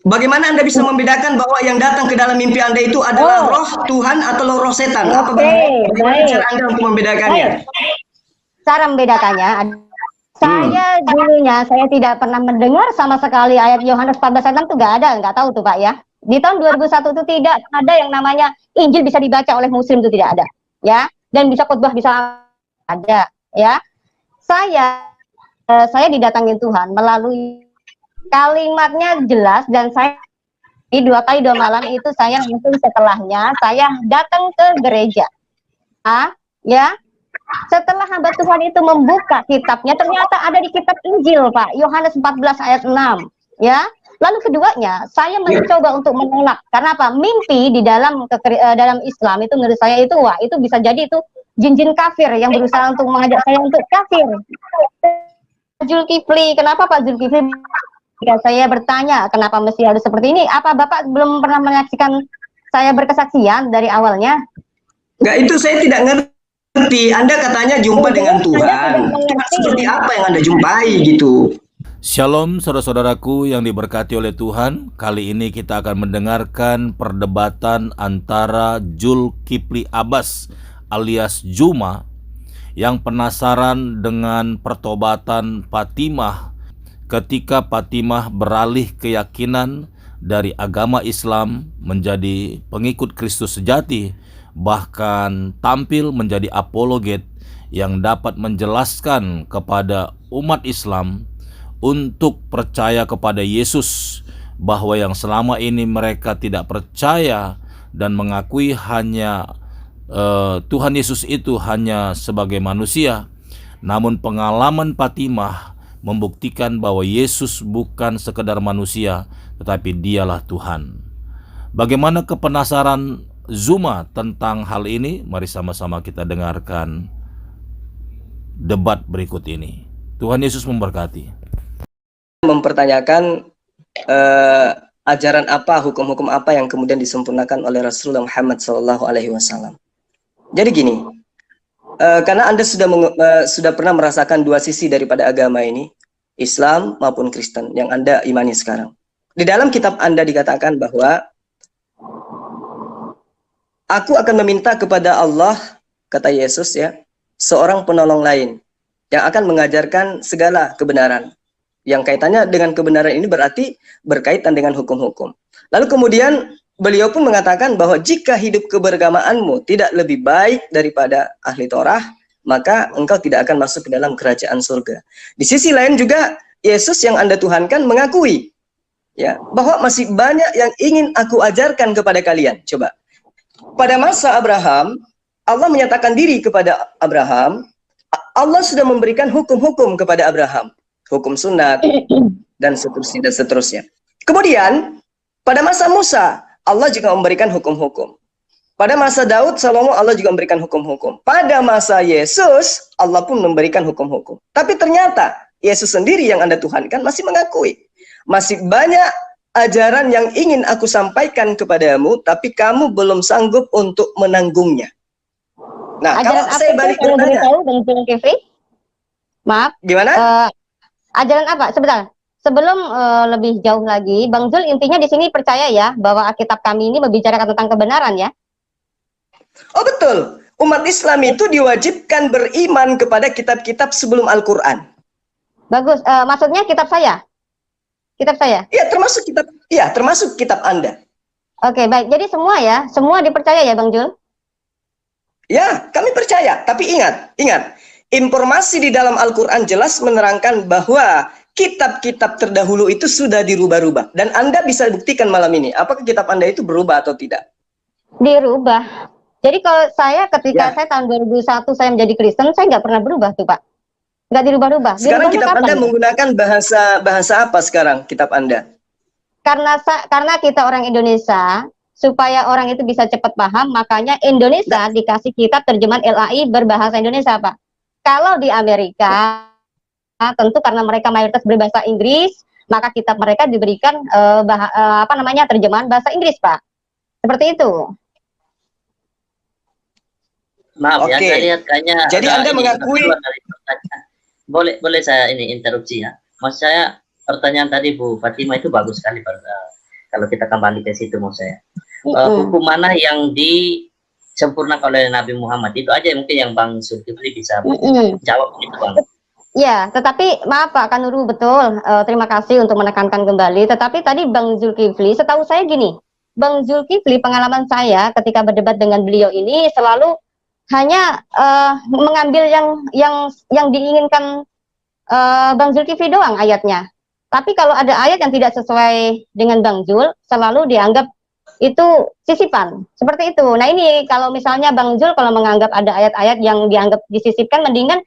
Bagaimana Anda bisa membedakan bahwa yang datang ke dalam mimpi Anda itu adalah roh Tuhan atau roh setan? Bagaimana cara Anda untuk membedakannya? Cara membedakannya, saya dulunya saya tidak pernah mendengar sama sekali ayat Yohanes 14 ayat 6 itu nggak tahu tuh Pak ya. Di tahun 2001 itu tidak ada yang namanya Injil bisa dibaca oleh Muslim, itu tidak ada, ya. Dan bisa khotbah bisa ada, ya. Saya didatangin Tuhan melalui kalimatnya jelas, dan saya di 2 kali 2 malam itu saya langsung setelahnya saya datang ke gereja, ya. Setelah hamba Tuhan itu membuka kitabnya, ternyata ada di kitab Injil Pak, Yohanes 14 ayat 6, ya. Lalu keduanya, saya mencoba untuk menolak. Karena apa? Mimpi di dalam Islam itu menurut saya itu, wah, itu bisa jadi itu jin-jin kafir yang berusaha untuk mengajak saya untuk kafir. Zulkifli, kenapa Pak Zulkifli? Jika saya bertanya, kenapa mesti harus seperti ini? Apa Bapak belum pernah menyaksikan saya berkesaksian dari awalnya? Enggak, itu saya tidak ngerti. Anda katanya jumpa dengan Tuhan. Seperti apa yang Anda jumpai gitu? Shalom saudara-saudaraku yang diberkati oleh Tuhan. Kali ini kita akan mendengarkan perdebatan antara Zulkifli Abbas alias Juma yang penasaran dengan pertobatan Fatimah ketika Fatimah beralih keyakinan dari agama Islam menjadi pengikut Kristus sejati, bahkan tampil menjadi apologet yang dapat menjelaskan kepada umat Islam untuk percaya kepada Yesus, bahwa yang selama ini mereka tidak percaya dan mengakui hanya Tuhan Yesus itu hanya sebagai manusia. Namun pengalaman Fatimah membuktikan bahwa Yesus bukan sekedar manusia, tetapi dialah Tuhan. Bagaimana kepenasaran Zuma tentang hal ini? Mari sama-sama kita dengarkan debat berikut ini. Tuhan Yesus memberkati. Mempertanyakan ajaran apa, hukum-hukum apa yang kemudian disempurnakan oleh Rasulullah Muhammad SAW. Jadi gini, karena Anda sudah pernah merasakan dua sisi daripada agama ini, Islam maupun Kristen yang Anda imani sekarang. Di dalam kitab Anda dikatakan bahwa aku akan meminta kepada Allah, kata Yesus ya, seorang penolong lain yang akan mengajarkan segala kebenaran. Yang kaitannya dengan kebenaran ini berarti berkaitan dengan hukum-hukum. Lalu kemudian beliau pun mengatakan bahwa jika hidup keberagamaanmu tidak lebih baik daripada ahli Torah, maka engkau tidak akan masuk ke dalam kerajaan surga. Di sisi lain juga Yesus yang Anda tuhankan mengakui ya bahwa masih banyak yang ingin aku ajarkan kepada kalian. Coba. Pada masa Abraham, Allah menyatakan diri kepada Abraham, Allah sudah memberikan hukum-hukum kepada Abraham. Hukum sunat dan seterusnya. Kemudian pada masa Musa Allah juga memberikan hukum-hukum. Pada masa Daud, Salomo, Allah juga memberikan hukum-hukum. Pada masa Yesus Allah pun memberikan hukum-hukum. Tapi ternyata Yesus sendiri yang Anda tuhankan masih mengakui masih banyak ajaran yang ingin aku sampaikan kepadamu, tapi kamu belum sanggup untuk menanggungnya. Nah, ajaran kalau saya balik bertanya, maaf, gimana? Ajaran apa? Sebentar. Sebelum lebih jauh lagi, Bang Zul intinya di sini percaya ya bahwa Alkitab kami ini membicarakan tentang kebenaran ya? Oh betul. Umat Islam itu diwajibkan beriman kepada kitab-kitab sebelum Al-Quran. Bagus. Maksudnya kitab saya? Kitab saya? Iya, termasuk kitab Anda. Oke, baik. Jadi semua dipercaya ya Bang Zul? Ya, kami percaya. Tapi ingat. Informasi di dalam Al-Quran jelas menerangkan bahwa kitab-kitab terdahulu itu sudah dirubah-rubah. Dan Anda bisa buktikan malam ini, apakah kitab Anda itu berubah atau tidak? Dirubah. Jadi kalau saya ketika saya tahun 2001 saya menjadi Kristen, saya nggak pernah berubah tuh Pak. Nggak dirubah-rubah. Sekarang kitab Anda menggunakan bahasa apa sekarang kitab Anda? Karena kita orang Indonesia, supaya orang itu bisa cepat paham, makanya Indonesia dikasih kitab terjemahan LAI berbahasa Indonesia Pak. Kalau di Amerika, tentu karena mereka mayoritas berbahasa Inggris, maka kitab mereka diberikan terjemahan bahasa Inggris, Pak. Seperti itu. Maaf ya, saya lihat kayaknya. Jadi Anda mengakui. Boleh saya ini interupsi ya. Maksud saya pertanyaan tadi Bu Fatimah itu bagus sekali Kalau kita kembali ke situ mau saya. Mm-mm. Hukum mana yang disempurnakan oleh Nabi Muhammad? Itu aja mungkin yang Bang Zulkifli bisa Mm-mm. jawab gitu Bang. Ya, tetapi maaf Pak Kanuru, betul. Terima kasih untuk menekankan kembali. Tetapi tadi Bang Zulkifli, setahu saya gini, Bang Zulkifli, pengalaman saya ketika berdebat dengan beliau ini selalu hanya mengambil yang diinginkan Bang Zulkifli doang ayatnya. Tapi kalau ada ayat yang tidak sesuai dengan Bang Zul, selalu dianggap itu sisipan. Seperti itu. Nah ini kalau misalnya Bang Zul kalau menganggap ada ayat-ayat yang dianggap disisipkan, mendingan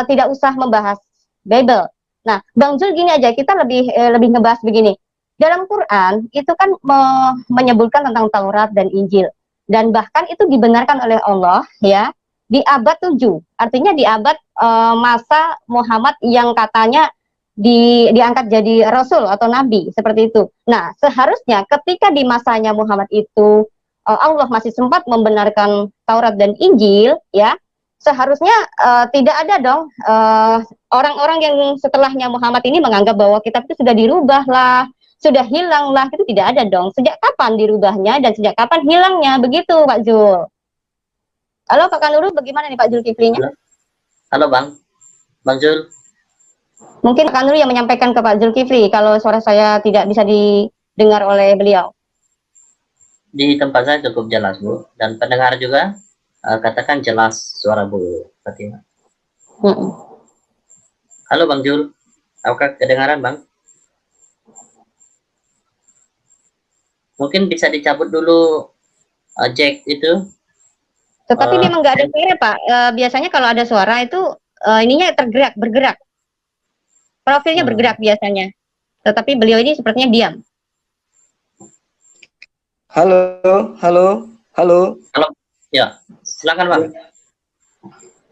tidak usah membahas Bible. Nah, Bang Zul gini aja, kita lebih ngebahas begini. Dalam Quran itu kan menyebutkan tentang Taurat dan Injil, dan bahkan itu dibenarkan oleh Allah ya di abad 7. Artinya di abad masa Muhammad yang katanya diangkat jadi rasul atau nabi seperti itu. Nah, seharusnya ketika di masanya Muhammad itu Allah masih sempat membenarkan Taurat dan Injil ya, seharusnya tidak ada dong orang-orang yang setelahnya Muhammad ini menganggap bahwa kitab itu sudah dirubah lah, sudah hilang lah. Itu tidak ada dong. Sejak kapan dirubahnya dan sejak kapan hilangnya? Begitu Pak Zul. Halo Pak Kanuru, bagaimana nih Pak Zulkiflinya? Halo Bang Zul. Mungkin Pak Kanuru yang menyampaikan ke Pak Zulkifli kalau suara saya tidak bisa didengar oleh beliau. Di tempat saya cukup jelas Bu, dan pendengar juga katakan jelas suara Bu Fatima. Halo Bang Jul, apakah kedengaran Bang? Mungkin bisa dicabut dulu jack itu. Tetapi memang nggak ada suara Pak. Biasanya kalau ada suara itu ininya bergerak. Profilnya bergerak biasanya. Tetapi beliau ini sepertinya diam. Halo. Ya, silakan Bang.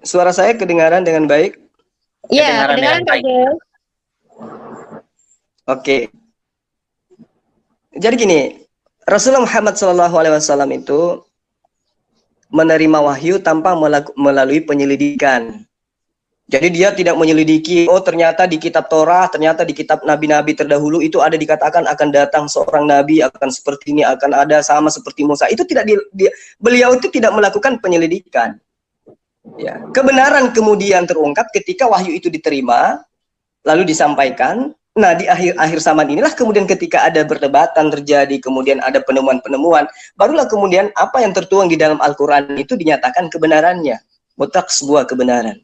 Suara saya kedengaran dengan baik? Iya, kedengaran Pak Jul. Oke. Jadi gini, Rasulullah Muhammad SAW itu menerima wahyu tanpa melalui penyelidikan. Jadi dia tidak menyelidiki, oh ternyata di kitab Torah, ternyata di kitab nabi-nabi terdahulu itu ada dikatakan akan datang seorang nabi, akan seperti ini, akan ada sama seperti Musa. Itu tidak beliau itu tidak melakukan penyelidikan. Ya, kebenaran kemudian terungkap ketika wahyu itu diterima, lalu disampaikan. Nah, di akhir zaman inilah kemudian ketika ada perdebatan terjadi, kemudian ada penemuan-penemuan, barulah kemudian apa yang tertuang di dalam Al-Quran itu dinyatakan kebenarannya, mutlak sebuah kebenaran.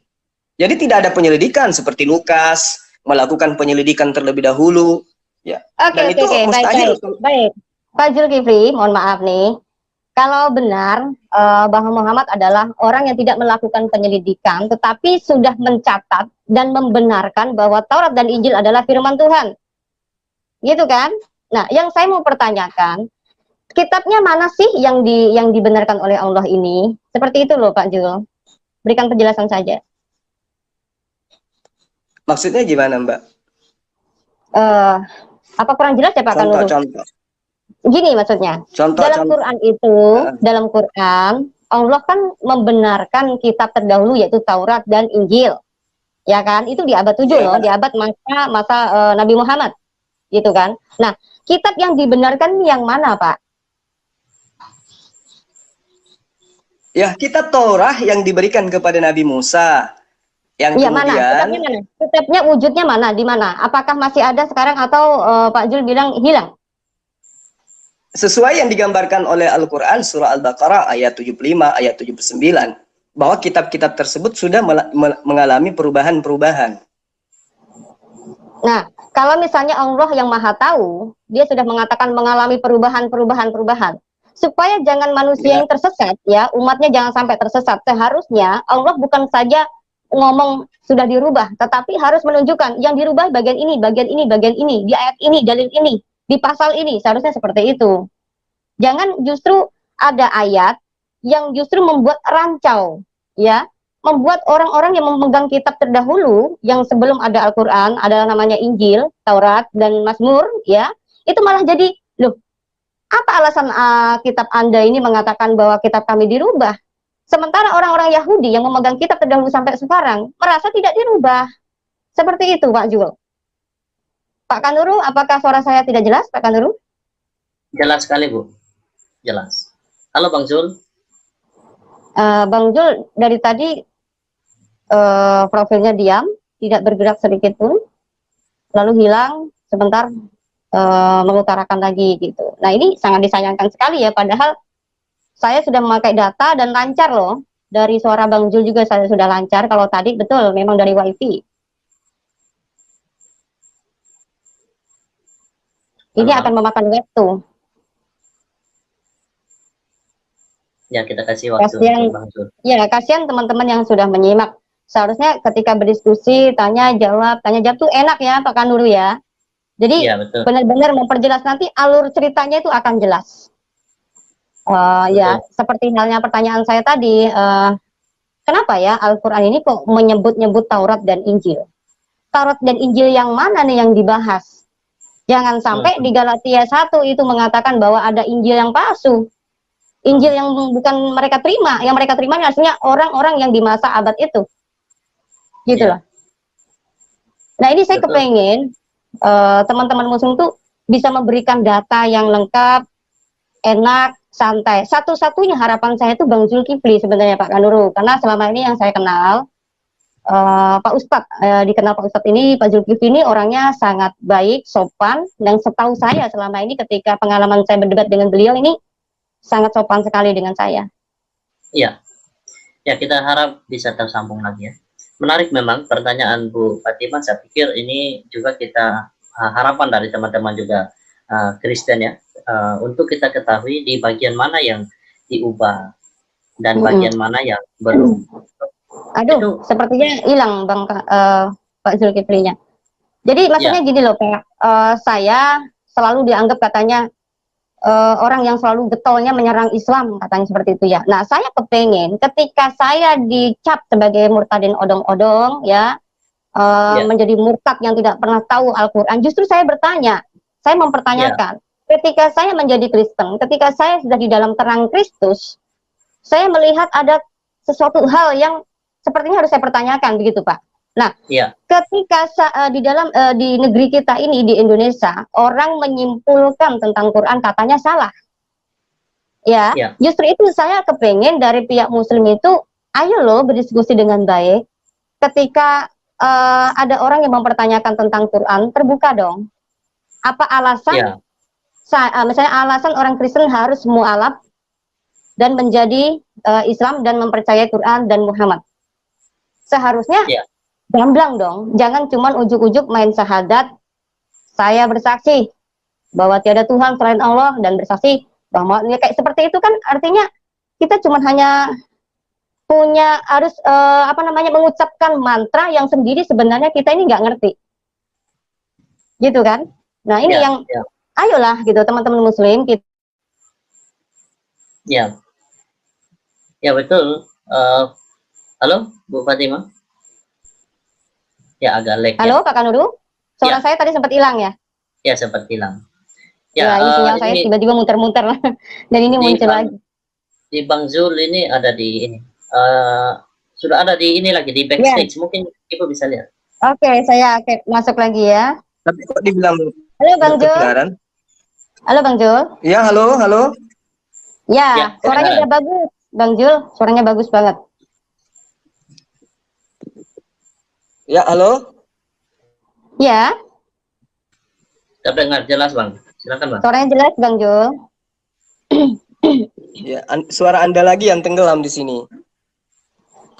Jadi tidak ada penyelidikan seperti Lukas melakukan penyelidikan terlebih dahulu. Ya. Oke, baik. Pak Zulkifli, mohon maaf nih. Kalau benar bahwa Muhammad adalah orang yang tidak melakukan penyelidikan, tetapi sudah mencatat dan membenarkan bahwa Taurat dan Injil adalah firman Tuhan. Gitu kan? Nah, yang saya mau pertanyakan, kitabnya mana sih yang dibenarkan oleh Allah ini? Seperti itu loh Pak Jul. Berikan penjelasan saja. Maksudnya gimana Mbak? Apa kurang jelas ya Pak Kanuru? Contoh. Gini maksudnya. Quran itu, dalam Quran, Allah kan membenarkan kitab terdahulu yaitu Taurat dan Injil. Ya kan? Itu di abad 7 loh, di abad masa Nabi Muhammad. Gitu kan? Nah, kitab yang dibenarkan yang mana, Pak? Ya, kitab Torah yang diberikan kepada Nabi Musa. Yang kemudian Kitabnya mana? Kitabnya wujudnya mana? Di mana? Apakah masih ada sekarang atau Pak Jul bilang hilang? Sesuai yang digambarkan oleh Al-Quran surah Al-Baqarah ayat 75, ayat 79, bahwa kitab-kitab tersebut sudah mengalami perubahan-perubahan. Nah, kalau misalnya Allah yang Maha Tahu, dia sudah mengatakan mengalami perubahan. Supaya jangan manusia yang tersesat, ya, umatnya jangan sampai tersesat. Seharusnya Allah bukan saja ngomong sudah dirubah, tetapi harus menunjukkan yang dirubah bagian ini, di ayat ini, dalil ini, di pasal ini, seharusnya seperti itu. Jangan justru ada ayat yang justru membuat rancau, ya, membuat orang-orang yang memegang kitab terdahulu yang sebelum ada Al-Quran, ada namanya Injil, Taurat, dan Mazmur, ya, itu malah jadi, loh, apa alasan kitab Anda ini mengatakan bahwa kitab kami dirubah? Sementara orang-orang Yahudi yang memegang kitab terdahulu sampai sekarang merasa tidak dirubah. Seperti itu, Pak Jul. Pak Kanuru, apakah suara saya tidak jelas, Pak Kanuru? Jelas sekali Bu, jelas. Halo Bang Zul. Bang Jul dari tadi profilnya diam, tidak bergerak sedikit pun, lalu hilang sebentar mengutarakan lagi gitu. Nah ini sangat disayangkan sekali ya, padahal saya sudah memakai data dan lancar loh. Dari suara Bang Jul juga saya sudah lancar. Kalau tadi betul memang dari WiFi. Ini Halo, akan memakan waktu. ya kita kasih waktu Kasihan, untuk Bang Zul. ya kasihan teman-teman yang sudah menyimak. Seharusnya ketika berdiskusi, tanya jawab tuh enak ya Pak Kanuru ya. Jadi Iya betul, benar-benar memperjelas, nanti alur ceritanya itu akan jelas. Ya, betul. seperti halnya pertanyaan saya tadi, kenapa ya Al-Quran ini kok menyebut-nyebut Taurat dan Injil? Taurat dan Injil yang mana nih yang dibahas? Jangan sampai di Galatia 1 itu mengatakan bahwa ada Injil yang palsu. Injil yang bukan mereka terima. Yang mereka terima ini aslinya orang-orang yang di masa abad itu. Gitu Ya, loh. Nah ini saya betul. kepengen teman-teman muslim tuh bisa memberikan data yang lengkap, enak, santai. Satu-satunya harapan saya itu Bang Zulkifli sebenarnya Pak Kanuru. Karena selama ini yang saya kenal, Pak Ustadz, dikenal Pak Ustadz ini, Pak Zulkifli ini orangnya sangat baik, sopan, dan setahu saya selama ini ketika pengalaman saya berdebat dengan beliau ini sangat sopan sekali dengan saya. Iya. Ya, kita harap bisa tersambung lagi ya. Menarik memang pertanyaan Bu Fatimah. Saya pikir ini juga kita harapan dari teman-teman juga Kristen ya, untuk kita ketahui di bagian mana yang diubah dan bagian mana yang belum. Aduh, Itu sepertinya hilang Bang Pak Zulkiflinya. Jadi maksudnya ya, gini loh Pak, saya selalu dianggap katanya orang yang selalu getolnya menyerang Islam, katanya seperti itu ya. Nah saya kepengen ketika saya dicap sebagai murtadin odong-odong ya, ya, menjadi murtad yang tidak pernah tahu Al-Quran, justru saya bertanya, saya ya, mempertanyakan, ketika saya menjadi Kristen, ketika saya sudah di dalam terang Kristus, saya melihat ada sesuatu hal yang sepertinya harus saya pertanyakan begitu Pak. Nah, ya, ketika di dalam di negeri kita ini di Indonesia, orang menyimpulkan tentang Quran katanya salah. Ya, ya, justru itu saya kepengen dari pihak Muslim itu, ayo loh berdiskusi dengan baik. Ketika ada orang yang mempertanyakan tentang Quran, terbuka dong. Apa alasan? ya, Misalnya alasan orang Kristen harus mualaf dan menjadi Islam dan mempercayai Quran dan Muhammad. Seharusnya ya, gamblang dong, jangan cuman ujuk-ujuk main syahadat, saya bersaksi bahwa tiada Tuhan selain Allah dan bersaksi bahwa ya, kayak seperti itu kan artinya kita cuman hanya punya harus mengucapkan mantra yang sendiri sebenarnya kita ini nggak ngerti, gitu kan? Nah ini ya, yang ya, ayolah gitu teman-teman Muslim kita. ya, ya betul. Halo Bu Fatimah. Ya agak lag ya. Halo Pak Kanuru, suara Ya. saya tadi sempat hilang ya? Ya sempat hilang. Ya, ini sinyal saya ini tiba-tiba muter-muter dan ini di muncul Bang, lagi. di Bang Zul ini ada di ini. Sudah ada di ini lagi di backstage. Mungkin Ibu bisa lihat. Oke, saya masuk lagi ya. Tapi kok dibilang Halo Bang Jul. kebenaran? Halo Bang Jul. Ya, halo, halo. Ya, suaranya udah bagus, Bang Jul. Suaranya bagus banget. Ya, halo. Ya, Terdengar jelas Bang. Silakan Bang. suaranya jelas Bang Jul. Ya, suara Anda lagi yang tenggelam di sini.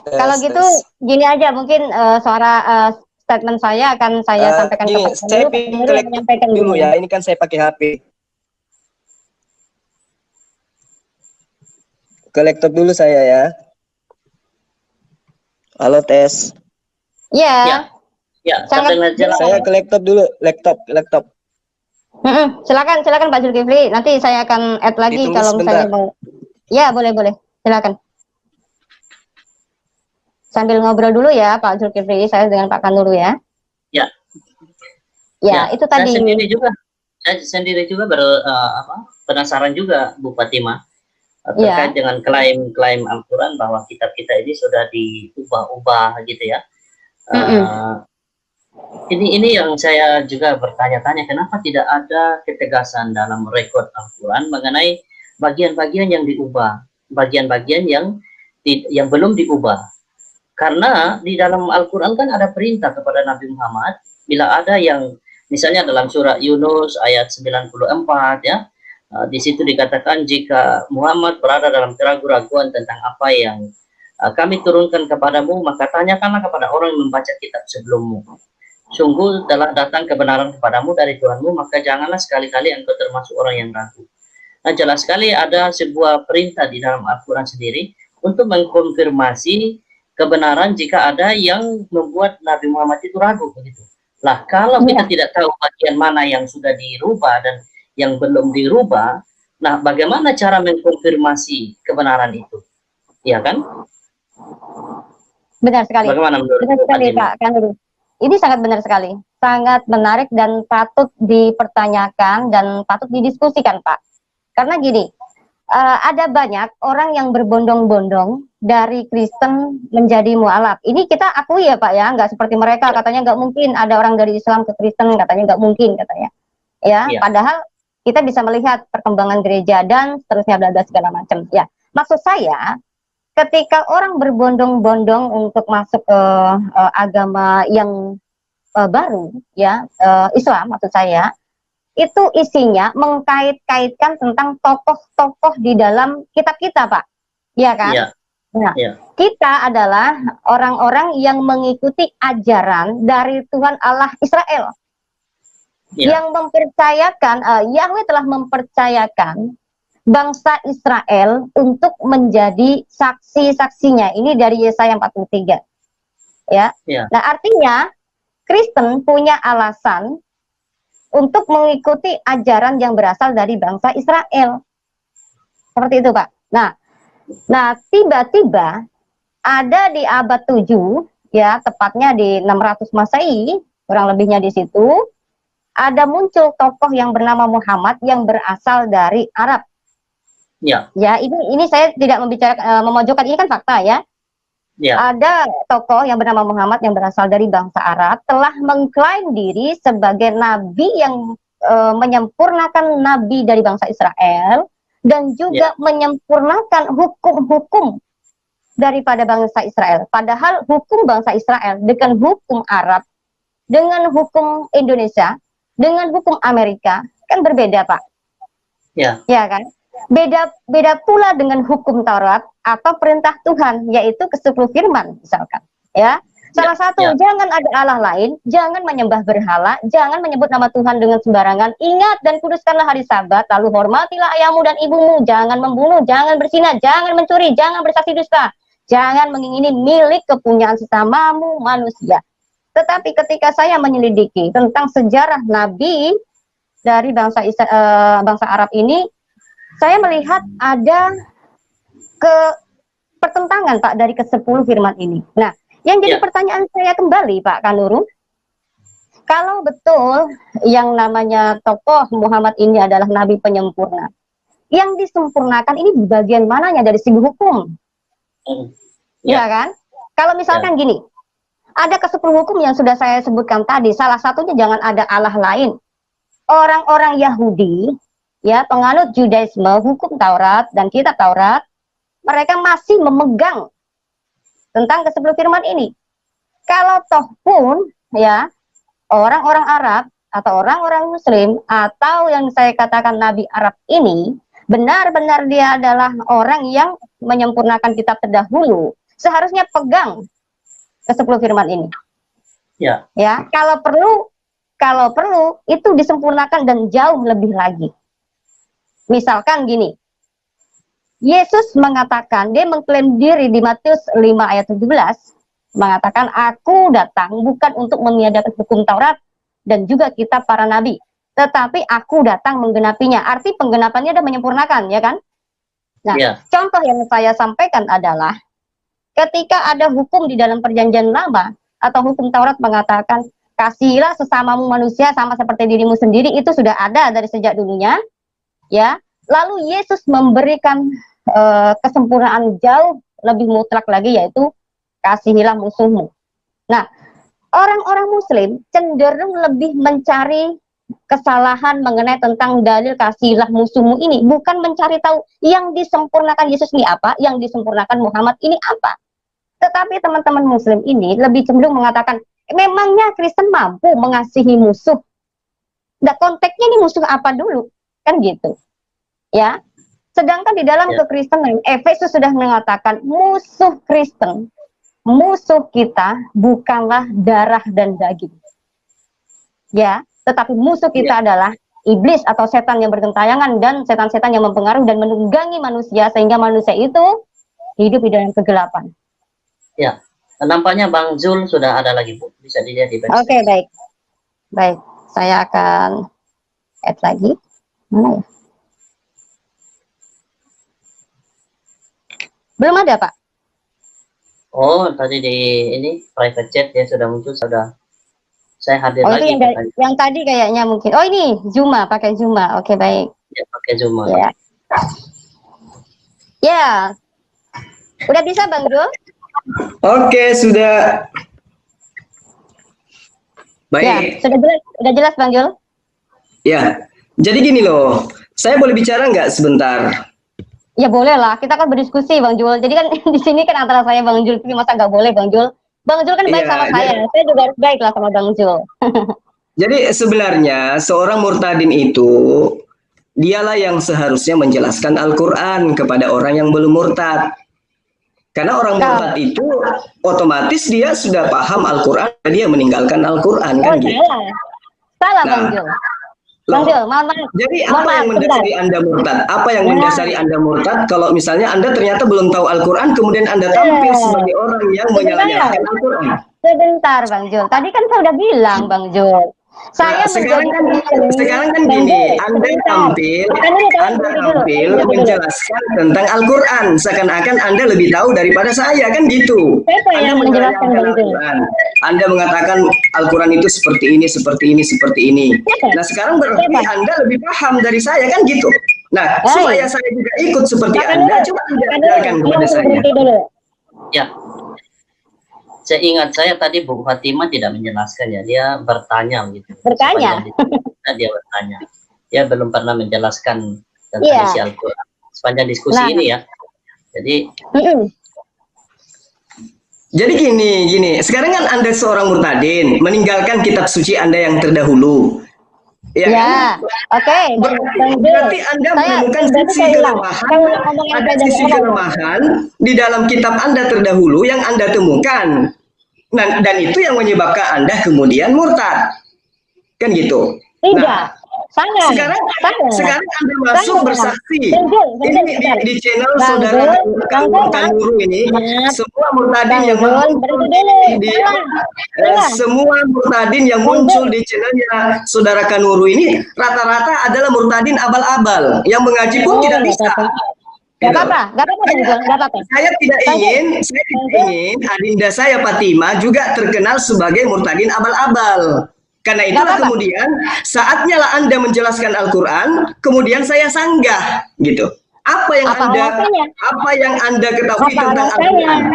Kalau gitu, gini aja mungkin suara statement saya akan saya sampaikan gini, ke Pak saya Kanuru yang menyampaikan dulu ya. Ini kan saya pakai HP. Ke laptop dulu saya ya. Halo tes. Ya, Ya, sangat terdengar jelas. Saya ke laptop dulu, laptop. Silakan Pak Zulkifli. Nanti saya akan add lagi Ditunggu kalau misalnya sebentar. mau. Ya, boleh. Silakan. Sambil ngobrol dulu ya Pak Zulkifli, saya dengan Pak Kanuru ya. Ya. Ya, itu tadi. Saya sendiri juga penasaran juga Bu Fatimah terkait Ya. dengan klaim Al-Quran bahwa kitab kita ini sudah diubah-ubah gitu ya. Ini yang saya juga bertanya-tanya, kenapa tidak ada ketegasan dalam rekod Al-Quran mengenai bagian-bagian yang diubah, bagian-bagian yang belum diubah. Karena di dalam Al-Quran kan ada perintah kepada Nabi Muhammad, bila ada yang misalnya dalam surah Yunus ayat 94 ya, di situ dikatakan jika Muhammad berada dalam keraguan-raguan tentang apa yang kami turunkan kepadamu, maka tanyakanlah kepada orang yang membaca kitab sebelummu. Sungguh telah datang kebenaran kepadamu dari Tuhanmu, maka janganlah sekali-kali engkau termasuk orang yang ragu. Nah, jelas sekali ada sebuah perintah di dalam Al-Quran sendiri untuk mengkonfirmasi kebenaran jika ada yang membuat Nabi Muhammad itu ragu begitu. Lah, kalau kita tidak tahu bagian mana yang sudah dirubah dan yang belum dirubah, nah bagaimana cara mengkonfirmasi kebenaran itu? Iya kan? Benar sekali. Bagaimana menurut Benar sekali, Pak Kanur. Ini sangat benar sekali, sangat menarik dan patut dipertanyakan dan patut didiskusikan, Pak. Karena gini, ada banyak orang yang berbondong-bondong dari Kristen menjadi mualaf. Ini kita akui ya Pak ya, nggak seperti mereka katanya nggak mungkin ada orang dari Islam ke Kristen, katanya nggak mungkin katanya. Ya, padahal kita bisa melihat perkembangan gereja dan seterusnya bla bla segala macam. Ya, maksud saya ketika orang berbondong-bondong untuk masuk ke agama yang baru, ya Islam maksud saya, itu isinya mengkait-kaitkan tentang tokoh-tokoh di dalam kitab kita, Pak. Ya kan? Ya. Nah, kita adalah orang-orang yang mengikuti ajaran dari Tuhan Allah Israel. Yang mempercayakan, Yahweh telah mempercayakan bangsa Israel untuk menjadi saksi-saksinya. Ini dari Yesaya 43. Ya. Nah, artinya Kristen punya alasan untuk mengikuti ajaran yang berasal dari bangsa Israel. Seperti itu, Pak. Nah, tiba-tiba ada di abad 7, ya, tepatnya di 600 Masehi, kurang lebihnya di situ, ada muncul tokoh yang bernama Muhammad yang berasal dari Arab. Ya, ini saya tidak membicarakan memojokkan, ini kan fakta ya. Ada tokoh yang bernama Muhammad yang berasal dari bangsa Arab telah mengklaim diri sebagai nabi yang menyempurnakan nabi dari bangsa Israel dan juga menyempurnakan hukum-hukum daripada bangsa Israel. Padahal hukum bangsa Israel dengan hukum Arab, dengan hukum Indonesia, dengan hukum Amerika kan berbeda, Pak. Ya kan? Beda pula dengan hukum Taurat atau perintah Tuhan, yaitu ke-10 firman misalkan. Ya. Salah satu, jangan ada Allah lain, jangan menyembah berhala, jangan menyebut nama Tuhan dengan sembarangan, ingat dan kuduskanlah hari Sabat, lalu hormatilah ayahmu dan ibumu, jangan membunuh, jangan berzina, jangan mencuri, jangan bersaksi dusta, jangan mengingini milik kepunyaan sesamamu manusia. Tetapi ketika saya menyelidiki tentang sejarah nabi dari bangsa Arab ini, saya melihat ada pertentangan, Pak, dari ke-10 firman ini. Nah, yang jadi pertanyaan saya kembali, Pak Kanuru, kalau betul yang namanya tokoh Muhammad ini adalah nabi penyempurna, yang disempurnakan ini di bagian mananya dari segi hukum? Ya kan? Kalau misalkan gini, ada ke-10 hukum yang sudah saya sebutkan tadi, salah satunya jangan ada Allah lain. Orang-orang Yahudi, ya, penganut Judaisme, hukum Taurat dan kitab Taurat, mereka masih memegang tentang ke-10 firman ini. Kalau toh pun, ya, orang-orang Arab atau orang-orang Muslim atau yang saya katakan Nabi Arab ini benar-benar dia adalah orang yang menyempurnakan kitab terdahulu, seharusnya pegang ke-10 firman ini. Ya, kalau perlu itu disempurnakan dan jauh lebih lagi. Misalkan gini, Yesus mengatakan, dia mengklaim diri di Matius 5 ayat 17, mengatakan, aku datang bukan untuk meniadakan hukum Taurat dan juga kitab para nabi, tetapi aku datang menggenapinya. Arti penggenapannya adalah menyempurnakan, ya kan? Nah, contoh yang saya sampaikan adalah, ketika ada hukum di dalam perjanjian lama, atau hukum Taurat mengatakan, kasihilah sesamamu manusia sama seperti dirimu sendiri, itu sudah ada dari sejak dulunya. Ya, lalu Yesus memberikan kesempurnaan jauh lebih mutlak lagi, yaitu kasihilah musuhmu. Nah, orang-orang Muslim cenderung lebih mencari kesalahan mengenai tentang dalil kasihilah musuhmu ini, bukan mencari tahu yang disempurnakan Yesus ini apa, yang disempurnakan Muhammad ini apa. Tetapi teman-teman Muslim ini lebih cenderung mengatakan, memangnya Kristen mampu mengasihi musuh? Nah, konteksnya ini musuh apa dulu? Kan gitu. Ya. Sedangkan di dalam kekristenan, Efesus sudah mengatakan musuh Kristen, musuh kita bukanlah darah dan daging. Ya, tetapi musuh kita adalah iblis atau setan yang bergentayangan dan setan-setan yang mempengaruhi dan menunggangi manusia sehingga manusia itu hidup di dalam kegelapan. Ya, nampaknya Bang Zul sudah ada lagi, Bu. Bisa dilihat di Oke, baik. Baik, saya akan add lagi. Mana ya? Belum ada, Pak. Oh, tadi di ini private chat ya sudah muncul, sudah saya hadir Oh, lagi. itu yang tadi kayaknya mungkin. Oh, ini Zuma, pakai Zuma. Oke, baik. Ya, pakai Zuma. Ya. Ya. Udah bisa, Bang Jul? Oke, sudah. Ya, Baik. sudah jelas Bang Jul? Ya. Jadi gini loh, saya boleh bicara nggak sebentar? Ya boleh lah, kita kan berdiskusi Bang Jul. Jadi kan di sini kan antara saya Bang Jul, tapi masa nggak boleh Bang Jul? Bang Jul kan baik Iya, sama saya juga harus baik lah sama Bang Jul. Jadi sebenarnya seorang murtadin itu dialah yang seharusnya menjelaskan Al-Quran kepada orang yang belum murtad. Karena orang murtad itu otomatis dia sudah paham Al-Quran, dia meninggalkan Al-Quran kan gitu. Salah Bang Jul. Bang Jul, mohon maaf. Jadi apa yang mendasari Anda murtad? Apa yang mendasari Anda murtad kalau misalnya Anda ternyata belum tahu Al-Quran, kemudian Anda tampil sebagai orang yang menyalahkan Al-Quran? Sebentar Bang Jul, tadi kan saya udah bilang Bang Jul. Saya sekarang kan gini, Anda tampil menjelaskan tentang Al-Quran, seakan-akan Anda lebih tahu daripada saya, kan gitu. Anda menjelaskan Al-Quran. Anda mengatakan Al-Quran itu seperti ini, seperti ini, seperti ini. Nah sekarang berarti Anda lebih paham dari saya, kan gitu. Nah supaya saya juga ikut seperti Anda, coba Anda ajarkan kepada saya. Ya. Saya ingat saya tadi Bu Fatimah tidak menjelaskan ya, dia bertanya gitu. Bertanya. Dia bertanya. Dia belum pernah menjelaskan tentang isi Al-Quran sepanjang diskusi ini ya. Jadi gini. Sekarang kan Anda seorang murtadin, meninggalkan kitab suci Anda yang terdahulu. Ya, kan? Oke. Berarti Anda menemukan sisi kelemahan di dalam kitab Anda terdahulu yang Anda temukan. Nah, dan itu yang menyebabkan Anda kemudian murtad. Kan gitu. Tidak. Sekarang Anda masuk bersaksi. Ini di channel saudara Kanuru ini, semua murtadin yang semua murtadin yang muncul di channelnya saudara Kanuru ini rata-rata adalah murtadin abal-abal yang mengaji pun tidak bisa. Gak apa-apa. Saya tidak ingin adinda saya Fatimah juga terkenal sebagai murtadin abal-abal. Karena itulah kemudian saatnya lah Anda menjelaskan Al-Quran, kemudian saya sanggah gitu. Apa yang Anda ketahui tentang Al-Quran?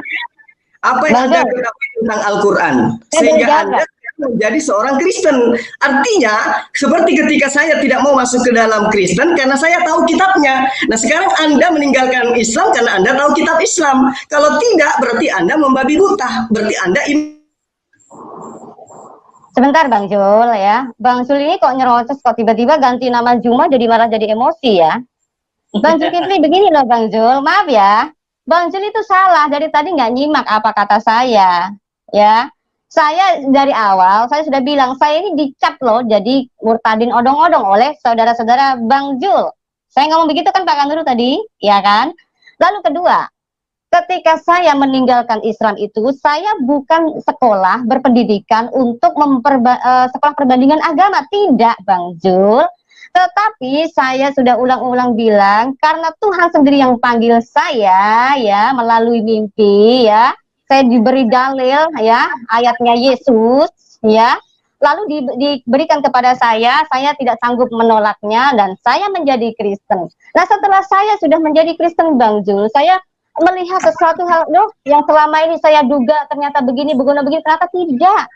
Apa yang Anda ketahui tentang Al-Quran? Sehingga Anda menjadi seorang Kristen. Artinya seperti ketika saya tidak mau masuk ke dalam Kristen karena saya tahu kitabnya. Nah sekarang Anda meninggalkan Islam karena Anda tahu kitab Islam. Kalau tidak berarti Anda membabi buta. Berarti Anda Sebentar Bang Jul ya. Bang Jul ini kok nyerocos kok tiba-tiba ganti nama Juma jadi malah jadi emosi ya. Bang Zulkifli begini loh Bang Jul, maaf ya. Bang Jul itu salah, dari tadi nggak nyimak apa kata saya. Ya, saya dari awal saya sudah bilang saya ini dicap loh jadi murtadin odong-odong oleh saudara-saudara Bang Jul. Saya ngomong begitu kan Pak Kanuru tadi, ya kan? Lalu kedua, ketika saya meninggalkan Islam itu, saya bukan sekolah berpendidikan untuk sekolah perbandingan agama, tidak Bang Jul. Tetapi saya sudah ulang-ulang bilang, karena Tuhan sendiri yang panggil saya, ya, melalui mimpi, ya, saya diberi dalil, ya, ayatnya Yesus, ya, lalu diberikan kepada saya tidak sanggup menolaknya, dan saya menjadi Kristen. Nah, setelah saya sudah menjadi Kristen, Bang Jul, saya melihat sesuatu hal yang selama ini saya duga ternyata begini, ternyata tidak.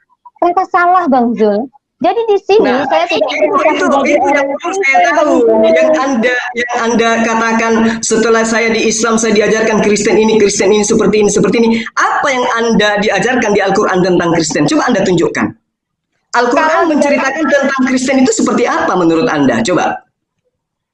Ternyata salah Bang Zul. Jadi di sini Nah, saya tidak itu yang perlu saya tahu. Yang anda katakan setelah saya di Islam saya diajarkan Kristen ini seperti ini. Apa yang anda diajarkan di Al-Quran tentang Kristen? Coba anda tunjukkan. Al-Quran menceritakan tentang Kristen itu seperti apa menurut anda? Coba.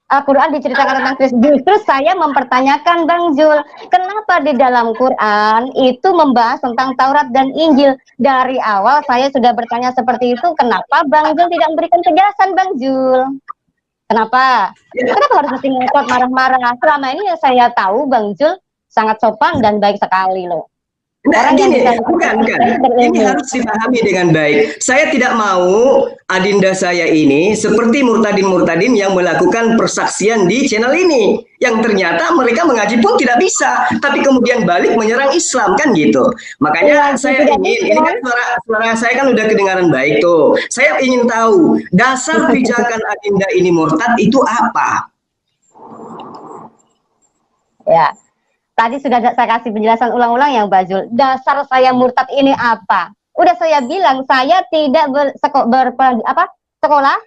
Al-Quran diceritakan tentang Kristus. Justru saya mempertanyakan Bang Zul, kenapa di dalam Quran itu membahas tentang Taurat dan Injil? Dari awal saya sudah bertanya seperti itu, kenapa Bang Zul tidak memberikan penjelasan Bang Zul? Kenapa? Kenapa harus mesti ngotot marah-marah? Selama ini yang saya tahu Bang Zul sangat sopan dan baik sekali loh. Nah, Orang yang gini, bisa bukan. Ini berilmu. harus dipahami dengan baik. Saya tidak mau adinda saya ini seperti murtadin-murtadin yang melakukan persaksian di channel ini. Yang ternyata mereka mengaji pun tidak bisa, tapi kemudian balik menyerang Islam, kan gitu. Makanya saya ingin, ini kan suara saya kan udah kedengaran baik tuh. Saya ingin tahu, dasar pijakan adinda ini murtad itu apa? Ya. Tadi sudah saya kasih penjelasan ulang-ulang yang Bazul. Dasar saya murtad ini apa? Udah saya bilang saya tidak sekolah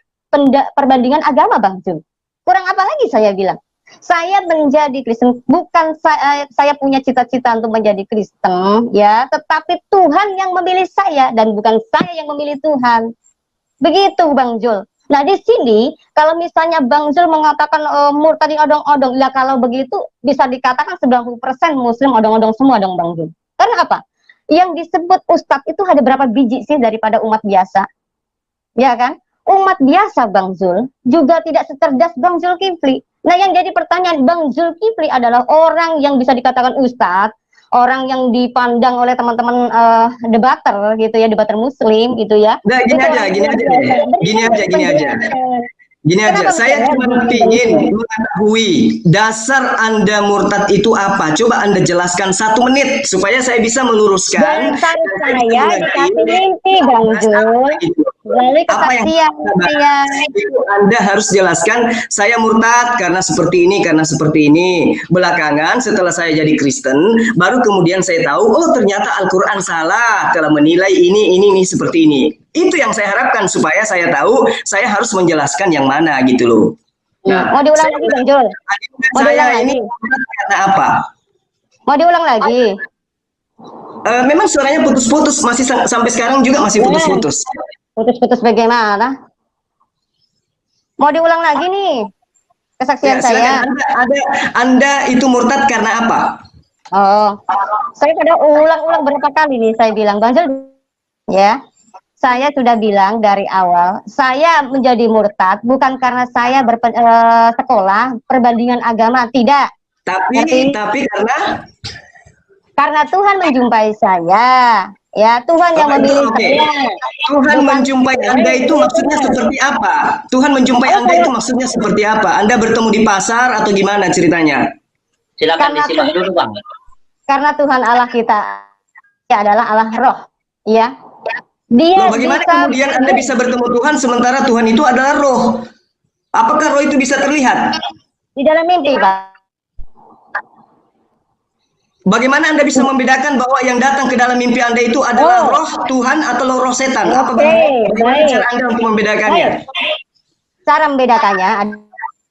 perbandingan agama Bang Zul. Kurang apa lagi saya bilang? Saya menjadi Kristen bukan saya punya cita-cita untuk menjadi Kristen ya, tetapi Tuhan yang memilih saya dan bukan saya yang memilih Tuhan. Begitu Bang Zul. Nah di sini kalau misalnya Bang Zul mengatakan murtadin odong-odong, ya kalau begitu bisa dikatakan 90% Muslim odong-odong semua dong Bang Zul. Karena apa? Yang disebut Ustadz itu ada berapa biji sih daripada umat biasa? Ya kan? Umat biasa Bang Zul juga tidak secerdas Bang Zulkifli. Nah yang jadi pertanyaan, Bang Zulkifli adalah orang yang bisa dikatakan Ustadz, orang yang dipandang oleh teman-teman debater gitu ya, debater Muslim gitu ya. Nah, gini aja, saya cuma ingin mengetahui dasar Anda murtad itu apa. Coba Anda jelaskan 1 menit supaya saya bisa meluruskan. Dasar saya dikasih mimpi Bang Zul. Melalui kesaksian saya. Anda harus jelaskan saya murtad karena seperti ini. Belakangan setelah saya jadi Kristen, baru kemudian saya tahu, oh ternyata Al-Quran salah telah menilai ini seperti ini. Itu yang saya harapkan supaya saya tahu saya harus menjelaskan yang mana gitu loh. Nah, mau diulang lagi Bang Zul? Mau diulang lagi? Karena apa? Mau diulang lagi? Memang suaranya putus-putus, masih sampai sekarang juga masih putus-putus. Putus-putus bagaimana? Mau diulang lagi nih kesaksian saya. Anda itu murtad karena apa? Oh, saya sudah ulang-ulang berapa kali nih saya bilang Bang Zul ya. Saya sudah bilang dari awal, saya menjadi murtad bukan karena saya sekolah perbandingan agama, tidak. Tapi karena Tuhan menjumpai saya, ya Tuhan yang memilih saya. Tuhan menjumpai Anda itu maksudnya seperti apa? Tuhan menjumpai Anda itu maksudnya seperti apa? Anda bertemu di pasar atau gimana ceritanya? Silakan disimak dulu Bang. Karena Tuhan Allah kita adalah Allah Roh, ya. Dia bagaimana kemudian Anda bisa bertemu Tuhan sementara Tuhan itu adalah roh? Apakah roh itu bisa terlihat? Di dalam mimpi, Pak. Bagaimana Anda bisa membedakan bahwa yang datang ke dalam mimpi Anda itu adalah roh Tuhan atau roh setan? Bagaimana cara Anda untuk membedakannya? Cara membedakannya,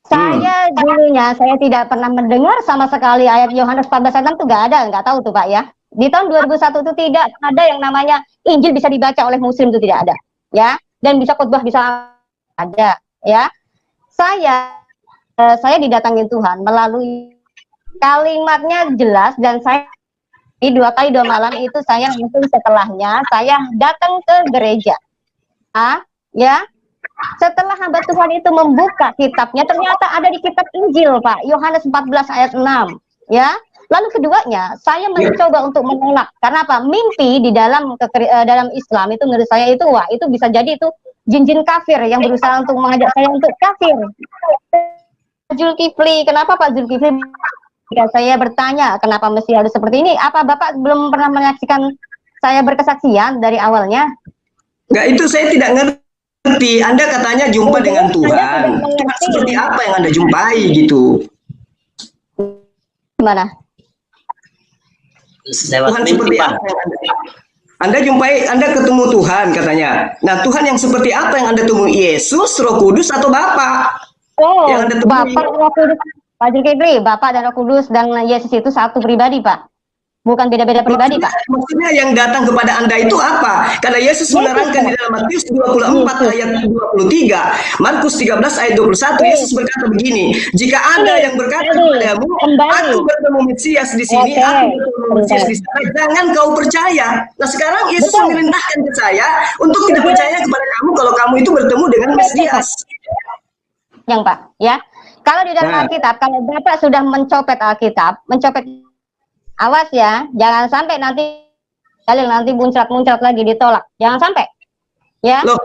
saya dulunya saya tidak pernah mendengar sama sekali ayat Yohanes 14 ayat 6 itu nggak tahu tuh Pak ya. Di tahun 2001 itu tidak ada yang namanya Injil bisa dibaca oleh Muslim, itu tidak ada, ya. Dan bisa khotbah bisa ada, ya. Saya didatangin Tuhan melalui kalimatnya jelas dan saya di 2 kali 2 malam itu saya langsung setelahnya saya datang ke gereja, ya. Setelah hamba Tuhan itu membuka kitabnya, ternyata ada di kitab Injil, Pak, Yohanes 14 ayat 6, ya. Lalu keduanya, saya mencoba untuk menolak. Karena apa? Mimpi di dalam Islam itu menurut saya itu, wah, itu bisa jadi itu jin-jin kafir yang berusaha untuk mengajak saya untuk kafir. Zulkifli, kenapa Pak Zulkifli? Jika saya bertanya, kenapa mesti harus seperti ini? Apa Bapak belum pernah menyaksikan saya berkesaksian dari awalnya? Enggak, itu saya tidak ngerti. Anda katanya jumpa dengan Tuhan. Tuhan seperti apa yang Anda jumpai gitu? Gimana? Lewat mimpi Bang. Anda ketemu Tuhan katanya. Nah, Tuhan yang seperti apa yang Anda temui? Yesus, Roh Kudus, atau Bapa? Oh, Yang Anda temui. Bapak Roh Kudus. Pak Zulkifli, Bapak dan Roh Kudus dan Yesus itu satu pribadi, Pak. Bukan beda-beda pribadi, Pak. Maksudnya yang datang kepada Anda itu apa? Karena Yesus menerangkan di dalam Matius 24 ayat 23, Markus 13 ayat 21, Yesus berkata begini, jika ada yang berkata kepadamu, aku bertemu Mesias di sini, aku bertemu Mesias di sana, jangan kau percaya. Nah, sekarang Yesus memerintahkan ke saya untuk tidak percaya kepada kamu kalau kamu itu bertemu dengan Mesias. Yang Pak, ya. Kalau di dalam Alkitab, kalau Bapak sudah mencopet Alkitab, awas ya, jangan sampai nanti muncrat-muncrat lagi ditolak. Jangan sampai. Ya. Loh,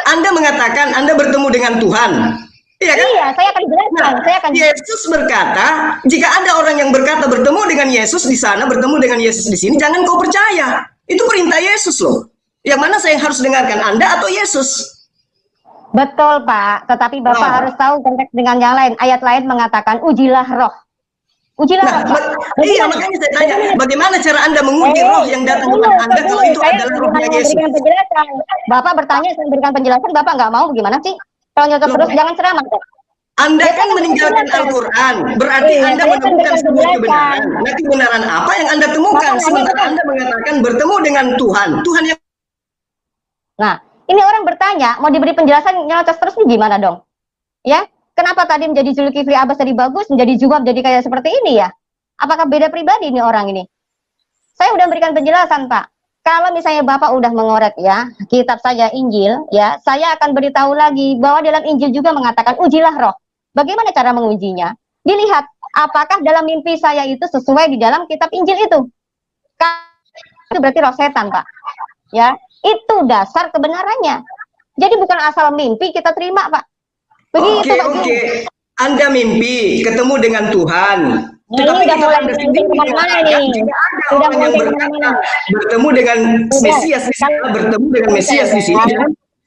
Anda mengatakan Anda bertemu dengan Tuhan. Iya kan? Iya, saya akan jelaskan. Yesus berkata, jika ada orang yang berkata bertemu dengan Yesus di sana, bertemu dengan Yesus di sini, jangan kau percaya. Itu perintah Yesus loh. Yang mana saya harus dengarkan, Anda atau Yesus? Betul, Pak. Tetapi Bapak harus tahu konteks dengan yang lain. Ayat lain mengatakan, ujilah roh. Iya, makanya saya tanya, bagaimana cara Anda menguji roh yang datang kepada Anda kalau itu adalah rohnya Yesus? Bapak bertanya, saya berikan penjelasan, Bapak nggak mau gimana sih? Kalau nyotot terus, jangan ceramah. Anda kan meninggalkan Al-Quran, berarti Anda menemukan sebuah kebenaran. Nah, kebenaran apa yang Anda temukan? Sementara Anda mengatakan bertemu dengan Tuhan. yang... Nah, ini orang bertanya, mau diberi penjelasan nyocot terus nih gimana dong? Ya? Kenapa tadi menjadi Zulkifli Abbas tadi bagus, menjadi Juma menjadi kayak seperti ini ya? Apakah beda pribadi nih orang ini? Saya udah berikan penjelasan, Pak. Kalau misalnya Bapak udah mengorek ya, kitab saya Injil, ya, saya akan beritahu lagi bahwa dalam Injil juga mengatakan ujilah roh. Bagaimana cara mengujinya? Dilihat apakah dalam mimpi saya itu sesuai di dalam kitab Injil itu. Itu berarti roh setan, Pak. Ya, itu dasar kebenarannya. Jadi bukan asal mimpi kita terima, Pak. Begitu, Oke. Anda mimpi ketemu dengan Tuhan. Tetapi udah mulai kemana-mana nih. Udah mulai kemana-mana. Bertemu dengan Mesias di sana, bertemu dengan Mesias di sini.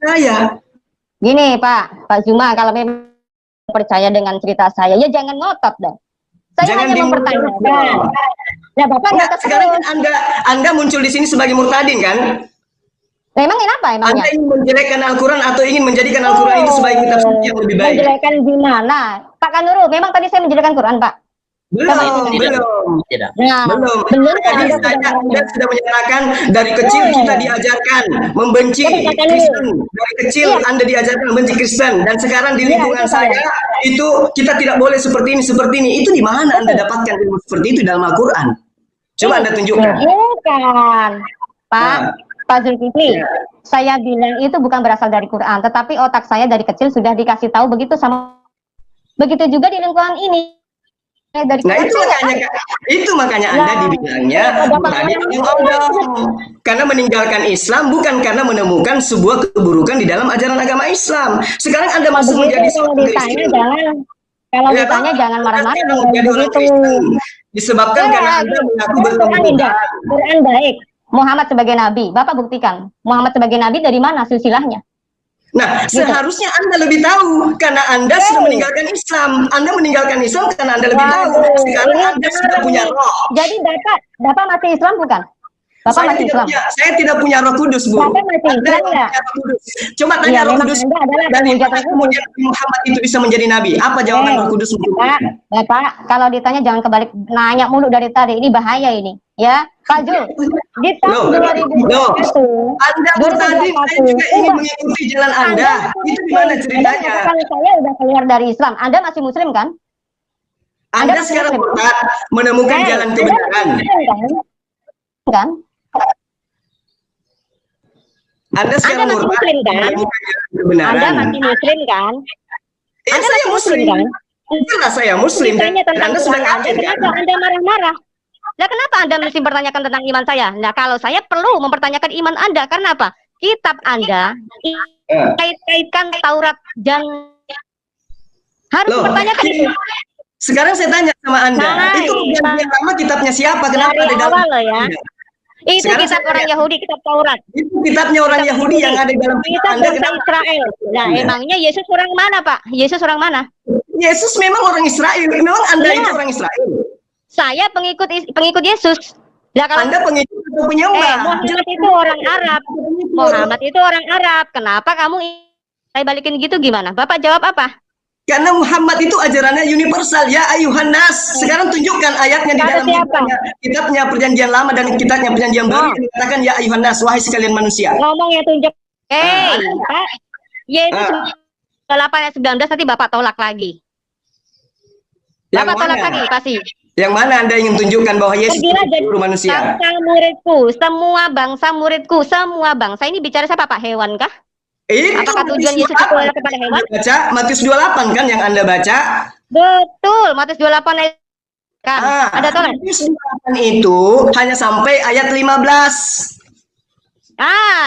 Saya. Gini, Pak Zuma, kalau memang percaya dengan cerita saya, ya jangan ngotot dong. Saya jangan hanya mempertanyakan. Nah, Bapak ngotot sekarang kan Anda muncul di sini sebagai murtadin kan? Memang kenapa emangnya? Anda ingin menjelekkan Al-Quran atau ingin menjadikan Al-Quran itu sebagai kitab suci yang lebih baik? Menjelekkan gimana? Pak Kanurul, memang tadi saya menjelekkan Quran, Pak? Belum. Nah, belum. Anda sudah menyatakan dari kecil kita diajarkan membenci Kristen. Dari kecil Anda diajarkan membenci Kristen. Dan sekarang di lingkungan saya, itu kita tidak boleh seperti ini. Itu di mana Anda dapatkan ilmu seperti itu dalam Al-Quran? Coba Anda tunjukkan. Bukan, Pak Zulkifli, saya bilang itu bukan berasal dari Quran, tetapi otak saya dari kecil sudah dikasih tahu begitu sama. Begitu juga di lingkungan ini. Dari itu makanya Anda dibilangnya karena meninggalkan Islam bukan karena menemukan sebuah keburukan di dalam ajaran agama Islam. Sekarang Anda masuk menjadi seorang Kristen. Kalau ditanya jangan marah-marah menjadi orang Kristen. Disebabkan karena Anda mengaku bertemu Tuhan. Quran baik. Muhammad sebagai nabi, Bapak buktikan. Muhammad sebagai nabi dari mana silsilahnya? Nah, seharusnya Anda lebih tahu karena Anda sudah meninggalkan Islam. Anda meninggalkan Islam karena Anda lebih tahu. Sekarang Anda sudah punya roh. Jadi Bapak masih Islam bukan? Bapak masih Islam. Saya tidak punya Roh Kudus, Bu. Bapak masih Islam enggak? Coba tanya Roh Kudus. Dari mana kemudian Muhammad itu bisa menjadi nabi? Apa jawaban Roh Kudus? Bapak, kalau ditanya jangan kebalik nanya mulu dari tadi. Ini bahaya ini. Ya, Pak Jul. Di tahun 2021. Anda tadi saya juga ingin mengikuti jalan Anda. Itu gimana ceritanya? Kalau saya udah keluar dari Islam, Anda masih Muslim kan? Anda sekarang menemukan jalan kebenaran. Kan? Anda sekarang masih Muslim kan? Anda masih Muslim kan? Saya Muslim kan? Jelas saya Muslim. Anda sudah kafir kan? Kenapa Anda marah-marah? Nah, kenapa Anda mesti mempertanyakan tentang iman saya? Nah, kalau saya perlu mempertanyakan iman Anda, karena apa? Kitab Anda kait-kaitkan Taurat dan harus mempertanyakan itu. Sekarang saya tanya sama Anda, itu yang lama kitabnya siapa? Kenapa dari ada awal loh ya? Itu sekarang kitab orang Yahudi, kitab Taurat. Itu kitabnya orang Yahudi yang ada dalam kitab Anda. Israel. Nah, emangnya Yesus orang mana, Pak? Yesus orang mana? Yesus memang orang Israel. Memang Anda itu orang Israel. Saya pengikut Yesus. Nah, kalau Anda pengikut penyembah. Muhammad itu orang Arab. Muhammad itu orang Arab. Kenapa kamu saya balikin gitu gimana? Bapak jawab apa? Karena Muhammad itu ajarannya universal, ya ayuhan nas. Sekarang tunjukkan ayatnya di Kata dalam siapa? kitabnya Perjanjian Lama dan kitabnya Perjanjian Baru yang dikatakan ya ayuhan nas, wahai sekalian manusia. Ngomong ya tunjuk. Pak. Ya itu 8 ayat 19 nanti Bapak tolak lagi. Yang Bapak tolak mana? lagi pasti. Yang mana Anda ingin tunjukkan bahwa Yesus Pergilah itu jadi seluruh manusia? bangsa muridku, semua bangsa muridku, semua bangsa. Ini bicara siapa Pak? Hewan kah? Itu Apakah tujuan Matius Yesus itu 28 kepada hewan? Anda baca Matius 28 kan yang Anda baca? Betul, Matius 28 ayat kan. Ada tolak. Matius 28 itu hanya sampai ayat 15.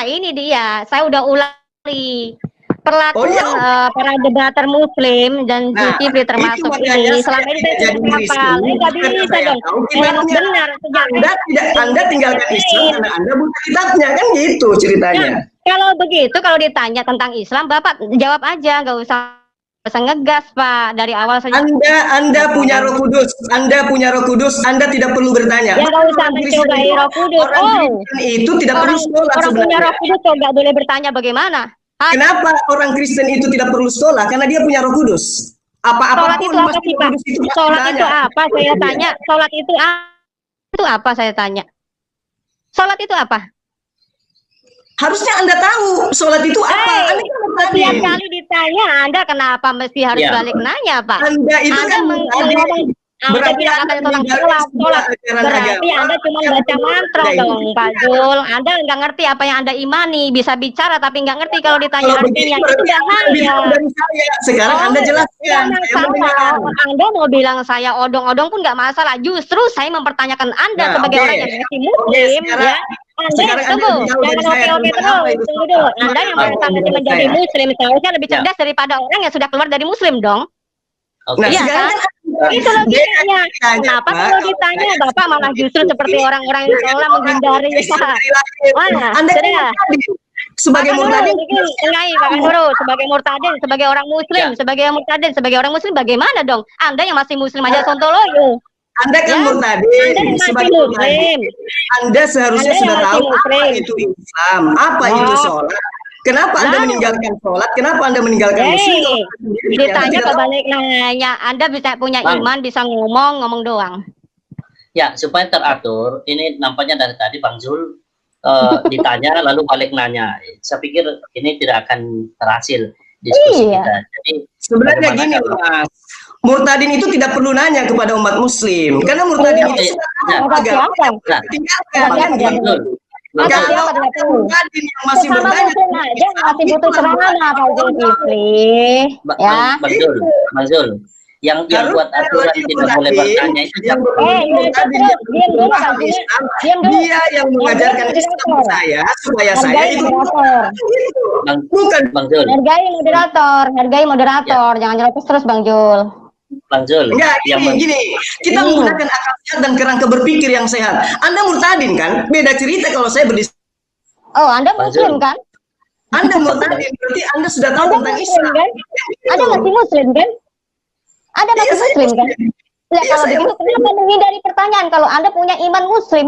Ini dia. Saya udah ulangi. Perlakuan Oh, iya. para debater Muslim dan Nah, Zulkifli termasuk itu makanya ini. Selama ini saya jadi sudah hafal. Kristen, Nggak karena bisa saya dong. tahu Memang kitabnya. benar. Sejak Anda tinggalkan Islam karena Anda buka kitabnya kan gitu ceritanya. Nah, kalau begitu, kalau ditanya tentang Islam, Bapak jawab aja, nggak usah ngegas, Pak. Dari awal saja. Anda punya Roh Kudus, Anda punya Roh Kudus, Anda tidak perlu bertanya. Ya nggak usah mencobai Roh Kudus. Orang Kristen itu tidak perlu sekolah orang punya sebenarnya. Roh Kudus kok nggak boleh bertanya bagaimana? Kenapa orang Kristen itu tidak perlu sekolah? Karena dia punya Roh Kudus. Sholat Apa-apapun itu apa masih sih, Roh Pak? Kudus itu pasti Sholat itu ditanya. apa? Saya tanya. Sholat itu apa? Saya tanya. Sholat itu apa? Harusnya Anda tahu sholat itu apa. Anda kan tadi. Setiap kali ditanya, Anda kenapa mesti harus Ya. balik nanya, Pak? Anda itu Anda kan ngomong, Anda berarti bilang Anda katanya tentang meninggalkan sholat. sebuah ajaran Berarti agama Anda cuma yang baca mantra tidak dong, itu. Pak Zul. Anda nggak ngerti apa yang Anda imani. Bisa bicara tapi nggak ngerti kalau ditanya Kalau begitu artinya. Itu berarti Anda lebih bahaya. tahu dari saya. Sekarang Anda jelaskan. Nggak Saya mendengar. masalah. Anda mau bilang saya odong-odong pun nggak masalah. Justru saya mempertanyakan Anda Nah, sebagai oke. orang yang masih Muslim, sekarang- ya. Anda sekarang Anda tunggu, lebih tahu dari jangan saya oke-oke tentang terus. apa itu Tunggu sholat. dulu. Anda yang Apa baru saja menurut menjadi saya? Muslim, seharusnya lebih Ya. cerdas daripada orang yang sudah keluar dari Muslim dong. Oke. Nah, Iya sekarang kan? kan Itu logikanya. Tanya, Kenapa Pak, kalau ditanya Bapak malah justru seperti orang-orang yang seolah menghindari ya? Anda kan Sudah. tadi sebagai Makan murtadin dulu, bikin tengahi, makan dulu. Sebagai murtadin, sebagai orang Muslim, sebagai murtadin, sebagai orang Muslim, bagaimana dong? Anda yang masih Muslim aja sontoloyo. Anda kan Ya, murtadin Anda yang masih sebagai murtadin. Muslim. Anda seharusnya Anda yang sudah masih tahu apa Muslim. itu Islam, apa itu sholat. Kenapa Anda Nah. meninggalkan sholat? Kenapa Anda meninggalkan Muslim? Hei, ditanya kok balik nanya. Anda bisa punya Bang. iman, bisa ngomong doang. Ya, supaya teratur, ini nampaknya dari tadi Bang Zul ditanya lalu balik nanya. Saya pikir ini tidak akan berhasil diskusi Iya. kita. Jadi Sebenarnya bagaimana gini, kalau- Mas. Murtadin itu tidak perlu nanya kepada umat Muslim, karena murtadin itu sudah tahu Nah, agama siapa? Nah, tinggalkan. Bang Kan Zul. gitu. Bang Masa Zul, siapa Kalau tidak tahu? murtadin yang masih Sama bertanya Muslim aja masih butuh ceramah Pak Zulkifli. Ya. Bang Zul, Bang Zul, yang Harus buat aturan wajib tidak boleh murtadin, bertanya itu yang siapa? murtadin terus, yang diam dulu, paham Pak Zul. Islam, Diam dulu. dia yang mengajarkan Hargai Islam moderator. saya supaya saya Hargai ikut moderator. gitu. Bang, Bukan Bang Zul, Hargai moderator, jangan nyerocos terus Bang Jul. Bang Zul, enggak yang gini. Kita menggunakan akal sehat dan kerangka berpikir yang sehat. Anda murtadin kan? Beda cerita kalau saya berdiskusi. Oh, Anda Bang Muslim Zul. kan? Anda murtadin berarti Anda sudah tahu Anda tentang Muslim Islam. kan? Anda masih Muslim kan? Anda masih Iya, saya Muslim kan? Muslim. Ya Iya, kalau saya begitu kenapa menghindari pertanyaan kalau Anda punya iman Muslim?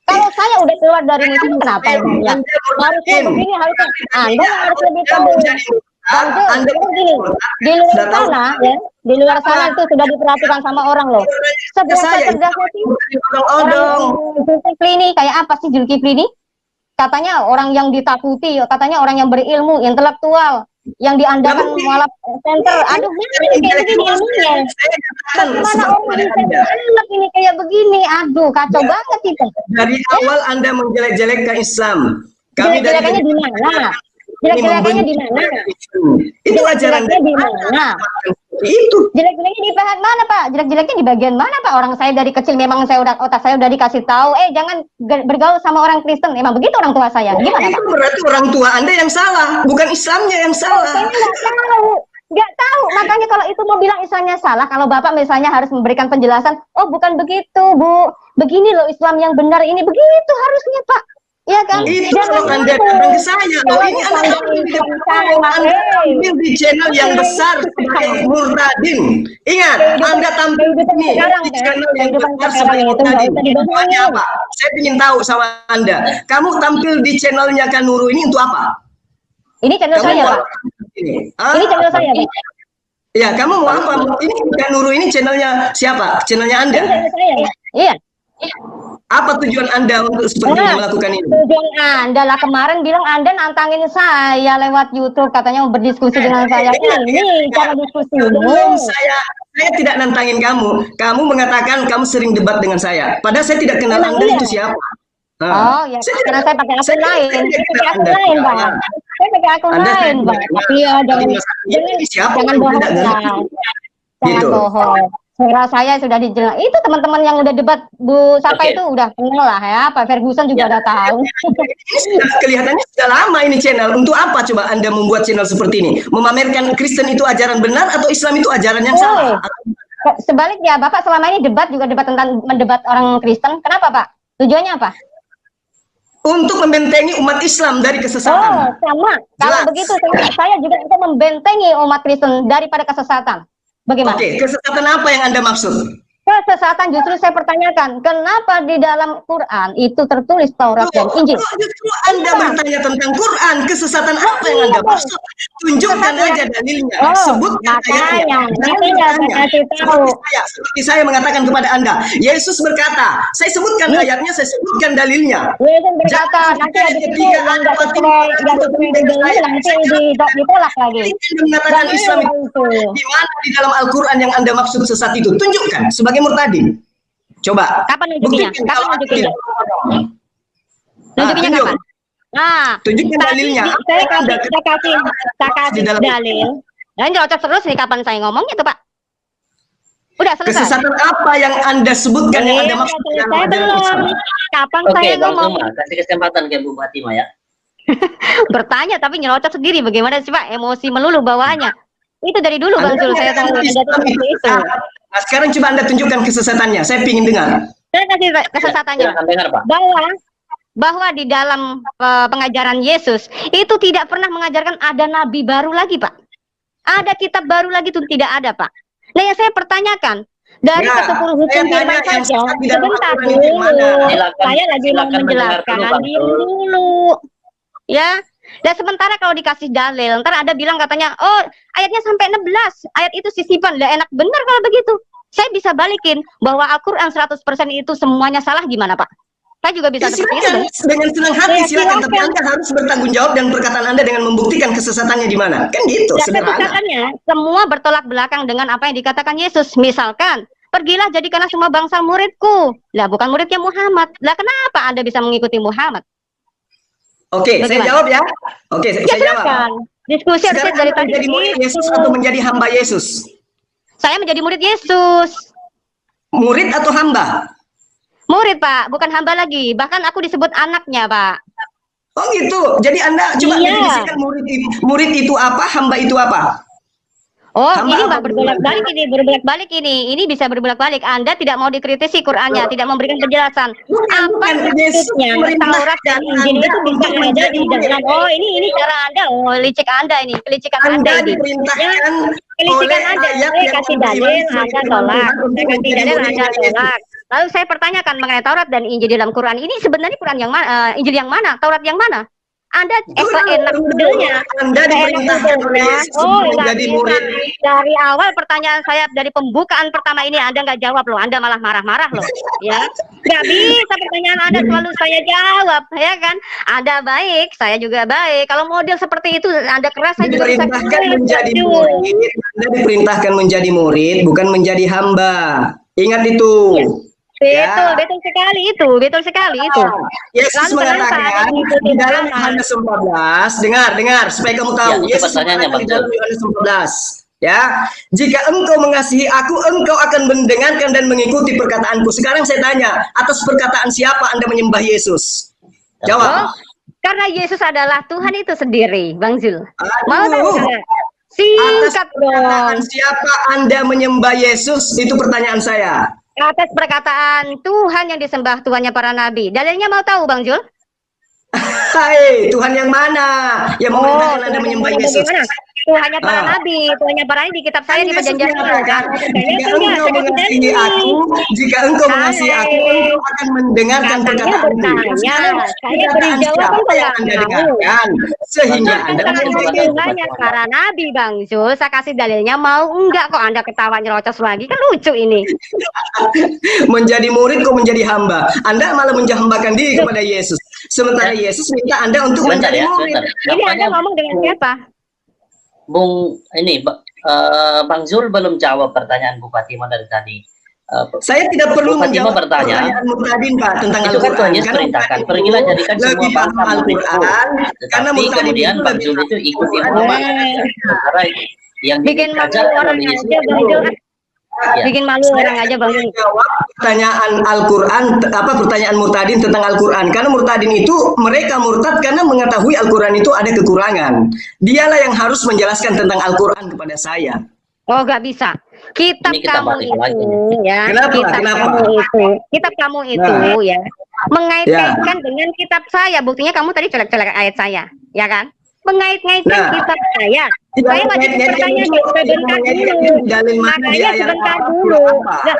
Kalau saya udah keluar dari Muslim kenapa ya? Harusnya begini, harusnya Anda yang harus lebih tahu. Bang Jul, Anda itu gini, di luar sudah tahu. sana ya, di luar sana itu sudah diperhatikan sama orang loh. Cerdas-cerdasnya sih Odong. orang Zulkifli ini kayak apa sih Zulkifli ini? Katanya orang yang ditakuti, katanya orang yang berilmu, intelektual, yang diandalkan malah center. Aduh, mana ini kayak begini ilmunya? Mana orang bisa anak ini kayak begini? Aduh, kacau banget itu. Dari awal Anda menjelek-jelekkan Islam. Kami dari Jelek-jelekannya di mana? Jelek-jelekannya di mana? Itu ajaran Jelek-jeleknya di mana? itu. Jelek-jeleknya di bahan mana Pak? Jelek-jeleknya di bagian mana Pak? Orang saya dari kecil memang otak saya udah dikasih tahu, jangan bergaul sama orang Kristen. Emang begitu orang tua saya. Gimana Pak? Itu berarti orang tua Anda yang salah, bukan Islamnya yang salah. Saya nggak tahu. Makanya kalau itu mau bilang Islamnya salah, kalau Bapak misalnya harus memberikan penjelasan, oh bukan begitu Bu, begini loh Islam yang benar ini, begitu harusnya Pak. Iya kan? Itu kalau Anda datang ke saya, loh ini Anda tampil di channel yang besar sebagai murtadin. Ingat, Anda tampil di sini di channel yang besar sebagai murtadin. Tujuannya apa? saya ingin tahu sama Anda. Kamu tampil di channelnya Kak Nuru ini untuk apa? Ini channel Kamu saya, mau Pak. apa? Ini Ini channel saya, Pak. Ya, kamu mau apa? Ini Kak Nuru ini channelnya siapa? Channelnya Anda. Ini channel saya, Pak. Iya. Apa tujuan Anda untuk seperti ini, melakukan ini? Tujuan Anda lah, kemarin bilang Anda nantangin saya lewat YouTube, katanya mau berdiskusi dengan saya. Ini cara diskusimu. Belum, saya tidak nantangin kamu. Kamu mengatakan kamu sering debat dengan saya. Padahal saya tidak kenal Anda itu siapa. Oh ya, karena saya pakai akun lain. Saya pakai akun lain, Pak. Saya pakai akun lain, Pak. Tapi ya jangan bohong, Pak. Jangan bohong. Suara saya sudah dijelas. Itu teman-teman yang udah debat Bu Sapa itu udah kenal lah ya. Pak Ferguson juga udah tahu. Kelihatannya sudah lama ini channel. Untuk apa coba Anda membuat channel seperti ini? Memamerkan Kristen itu ajaran benar atau Islam itu ajaran yang salah? Sebaliknya, Bapak selama ini debat juga debat tentang mendebat orang Kristen. Kenapa, Pak? Tujuannya apa? Untuk membentengi umat Islam dari kesesatan. Oh, sama. Kalau begitu, saya juga untuk membentengi umat Kristen daripada kesesatan. Bagaimana? Oke, kesesatan apa yang Anda maksud? Kesesatan justru saya pertanyakan, kenapa di dalam Quran itu tertulis Taurat dan Injil? Justru Anda bertanya tentang Quran, kesesatan apa yang Anda maksud? Tunjukkan aja dalilnya, sebutkan ayatnya. Seperti saya mengatakan kepada Anda, Yesus berkata, saya sebutkan ayatnya, saya sebutkan dalilnya. Yesus berkata, nanti ada itu yang nggak sesuai nanti ditolak lagi. Anda mengatakan Islam itu di mana di dalam Al-Quran yang Anda maksud sesat itu? Tunjukkan sebagai murtadin. Coba. Kapan nunjukinnya? Kapan nunjukinnya? Nunjukinnya kapan? Nah, tunjukkan dalilnya. Saya kasih dalil. Dan nyocok terus nih kapan saya ngomongnya tuh, Pak? Udah selesai. Kesesatan apa yang Anda sebutkan yang Anda maksud? Saya belum. Kapan saya ngomong? Kasih kesempatan ke Bu Fatimah ya. Bertanya tapi nyelocot sendiri. Bagaimana sih, Pak? Emosi melulu bawaannya. Itu dari dulu, Bang Zul. Saya tahu ada seperti itu. Nah, sekarang coba Anda tunjukkan kesesatannya. Saya ingin dengar. Saya kasih kesesatannya. Bahwa di dalam pengajaran Yesus itu tidak pernah mengajarkan ada nabi baru lagi, Pak. Ada kitab baru lagi itu tidak ada, Pak. Nah, yang saya pertanyakan dari ke-10 hukum firman saja, sebentar dulu. Saya lagi mau menjelaskan dulu. Ya. Dan sementara kalau dikasih dalil, ntar ada bilang katanya, oh ayatnya sampai 16, ayat itu sisipan, lah enak benar kalau begitu. Saya bisa balikin bahwa Al-Quran 100% itu semuanya salah, gimana Pak? Saya juga bisa seperti itu. Dengan senang hati silakan, tapi Anda harus bertanggung jawab dan perkataan Anda dengan membuktikan kesesatannya di mana. Kan gitu, sederhana. Kesesatannya semua bertolak belakang dengan apa yang dikatakan Yesus. Misalkan, pergilah jadikanlah semua bangsa muridku. Lah bukan muridnya Muhammad. Lah kenapa Anda bisa mengikuti Muhammad? Oke, saya jawab ya. Oke, saya jawab. Diskusi harusnya dari tadi. Menjadi murid Yesus atau menjadi hamba Yesus? Saya menjadi murid Yesus. Murid atau hamba? Murid, Pak, bukan hamba lagi. Bahkan aku disebut anaknya, Pak. Oh gitu. Jadi Anda coba definisikan murid itu apa, hamba itu apa? Oh, hamba ini Mbak berbolak-balik ini. Ini bisa berbolak-balik. Anda tidak mau dikritisi Qur'annya, tidak memberikan penjelasan. Apa maksudnya Taurat dan Injil itu bisa ada di dalam. Oh, ini cara Anda. Oh, licik Anda ini, kelicikan Anda ini. Kelicikan Anda. Saya kasih dalil, Anda tolak. Saya kasih dalil, Anda tolak. Lalu saya pertanyakan mengenai Taurat dan Injil di dalam Quran. Ini sebenarnya Quran yang mana? Injil yang mana? Taurat yang mana? Anda enak modelnya. Anda diperintahkan oleh Yesus menjadi murid. Dari awal pertanyaan saya dari pembukaan pertama ini Anda nggak jawab loh. Anda malah marah-marah loh. Ya, nggak bisa pertanyaan Anda selalu saya jawab, ya kan? Anda baik, saya juga baik. Kalau model seperti itu Anda keras, saya juga bisa menjadi murid. Anda diperintahkan menjadi murid, bukan menjadi hamba. Ingat itu. Betul sekali itu. Yesus mengatakan di dalam Yohanes 14, dengar supaya kamu tahu. Yesus mengatakan di dalam Yohanes 14, ya, jika engkau mengasihi aku, engkau akan mendengarkan dan mengikuti perkataanku. Sekarang saya tanya, atas perkataan siapa Anda menyembah Yesus? Jawab. Karena Yesus adalah Tuhan itu sendiri, Bang Zul. Mau tahu? Atas perkataan siapa Anda menyembah Yesus? Itu pertanyaan saya. Atas perkataan Tuhan yang disembah, Tuhannya para nabi. Dalilnya mau tahu, Bang Jul? Hai, Tuhan yang mana yang memerintahkan Anda menyembah Yesus? itu hanya para Ah. nabi, itu hanya para nabi di kitab saya di Yesus perjanjian baru. mengatakan, Kamu percaya jika atau enggak? engkau Saya kasih mengasihi dalil. aku, jika engkau mengasihi aku, engkau akan mendengarkan Katanya perkataanku. bertanya, saya beri Perkataan jawaban siapa kok yang nggak Anda mau. dengarkan? Sehingga Bang Jul, Anda Kan jelasin itu menjadi kepada hanya Bupati para nabi, Bang Zul. Saya kasih dalilnya mau enggak kok Anda ketawa nyerocos lagi. Kan lucu ini. menjadi murid kok menjadi hamba. Anda malah menhambakan diri kepada Yesus. Sementara Yesus minta Anda untuk Sebentar menjadi ya, murid. sebentar. Jadi Anda Nampaknya ngomong dengan siapa? Bang Zul belum jawab pertanyaan Bu Fatima dari tadi. Saya tidak perlu Bu Fatima menjawab bertanya, pertanyaan Murtadin, Pak, tentang itu kan Al-Quran. Tuhan Yesus Karena perintahkan, Murtadin pergilah itu jadikan semua lebih bangsa paham muridku. Al-Quran. Karena Tetapi Murtadin kemudian itu Bang lebih Zul paham itu ikut yang Al-Quran. mana? Sementara yang Bikin malu diajarkan orang oleh Yesus aja, Bang itu Zul. ya, Bikin malu Saya orang aja, Bang Zul. jawab pertanyaan Al-Quran, pertanyaan Murtadin tentang Al-Quran. Karena Murtadin itu, mereka murtad karena mengetahui Al-Quran itu ada kekurangan. Dialah yang harus menjelaskan tentang Al-Quran kepada saya. Oh, nggak bisa. Kitab Ini kita kamu balik lagi itu, nih. ya. Kenapa? Kitab kamu itu, ya. Mengait-ngaitkan dengan kitab saya. Buktinya kamu tadi colek-colek ayat saya, ya kan? Mengait-ngaitkan Nah. kitab saya. Tidak Saya wajib mengait-ngaitkan bertanya itu, sebentar tidak dulu. mengait-ngaitkan di dalil mana, di Makanya ayat sebentar apa, dulu. apa. Nah,